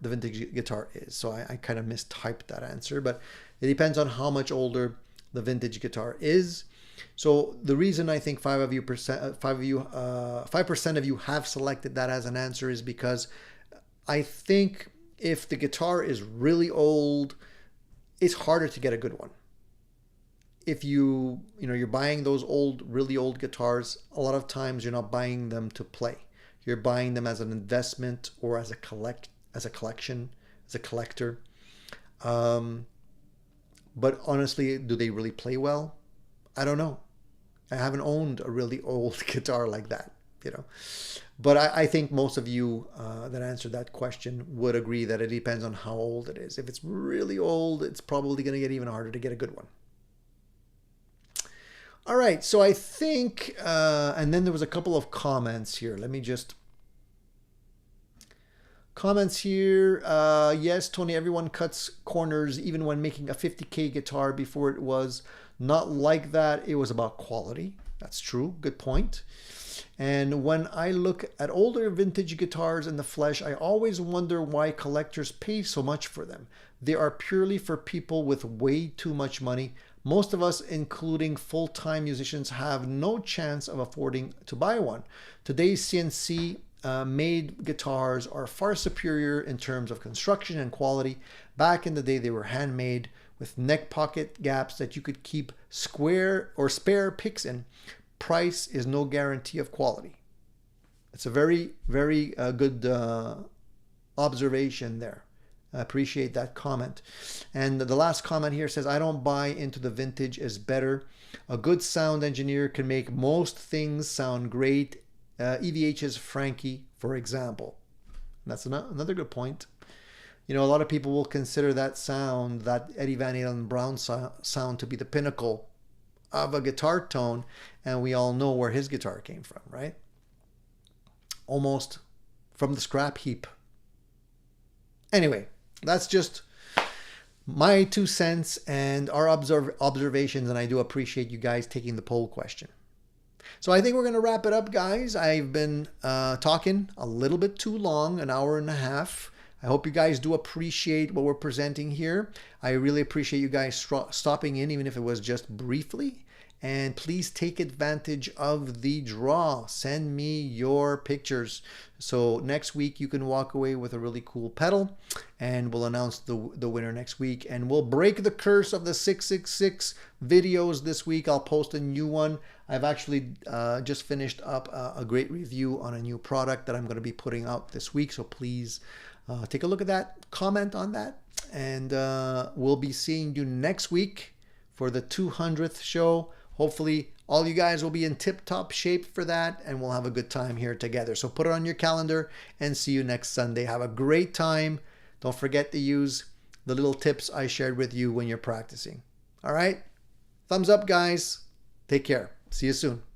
Speaker 1: vintage guitar is. So I kind of mistyped that answer, but it depends on how much older the vintage guitar is. So the reason I think 5% of you have selected that as an answer is because I think if the guitar is really old, it's harder to get a good one. If you're buying those really old guitars, a lot of times you're not buying them to play. You're buying them as an investment or as a collector. But honestly, do they really play well? I don't know. I haven't owned a really old guitar like that, But I think most of you that answered that question would agree that it depends on how old it is. If it's really old, it's probably going to get even harder to get a good one. All right, so I think, and then there was a couple of comments here. Let me just... Comments here. Yes, Tony, everyone cuts corners even when making a 50K guitar. Before it was not like that. It was about quality. That's true. Good point. And when I look at older vintage guitars in the flesh, I always wonder why collectors pay so much for them. They are purely for people with way too much money. Most of us, including full-time musicians, have no chance of affording to buy one. Today's CNC made guitars are far superior in terms of construction and quality. Back in the day, they were handmade with neck pocket gaps that you could keep square or spare picks in. Price is no guarantee of quality. It's a very, very good observation there. I appreciate that comment. And the last comment here says, I don't buy into the vintage is better. A good sound engineer can make most things sound great. EVH's Frankie, for example. And that's another good point. A lot of people will consider that sound, that Eddie Van Halen Brown sound, to be the pinnacle of a guitar tone, and we all know where his guitar came from, right? Almost from the scrap heap. Anyway, that's just my 2 cents and our observations, and I do appreciate you guys taking the poll question. So I think we're going to wrap it up, guys. I've been talking a little bit too long, an hour and a half. I hope you guys do appreciate what we're presenting here. I really appreciate you guys stopping in, even if it was just briefly. And please take advantage of the draw. Send me your pictures. So next week you can walk away with a really cool pedal, and we'll announce the winner next week. And we'll break the curse of the 666 videos this week. I'll post a new one. I've actually just finished up a great review on a new product that I'm going to be putting out this week. So please take a look at that, comment on that, and we'll be seeing you next week for the 200th show. Hopefully all you guys will be in tip-top shape for that, and we'll have a good time here together. So put it on your calendar and see you next Sunday. Have a great time. Don't forget to use the little tips I shared with you when you're practicing. All right? Thumbs up, guys. Take care. See you soon.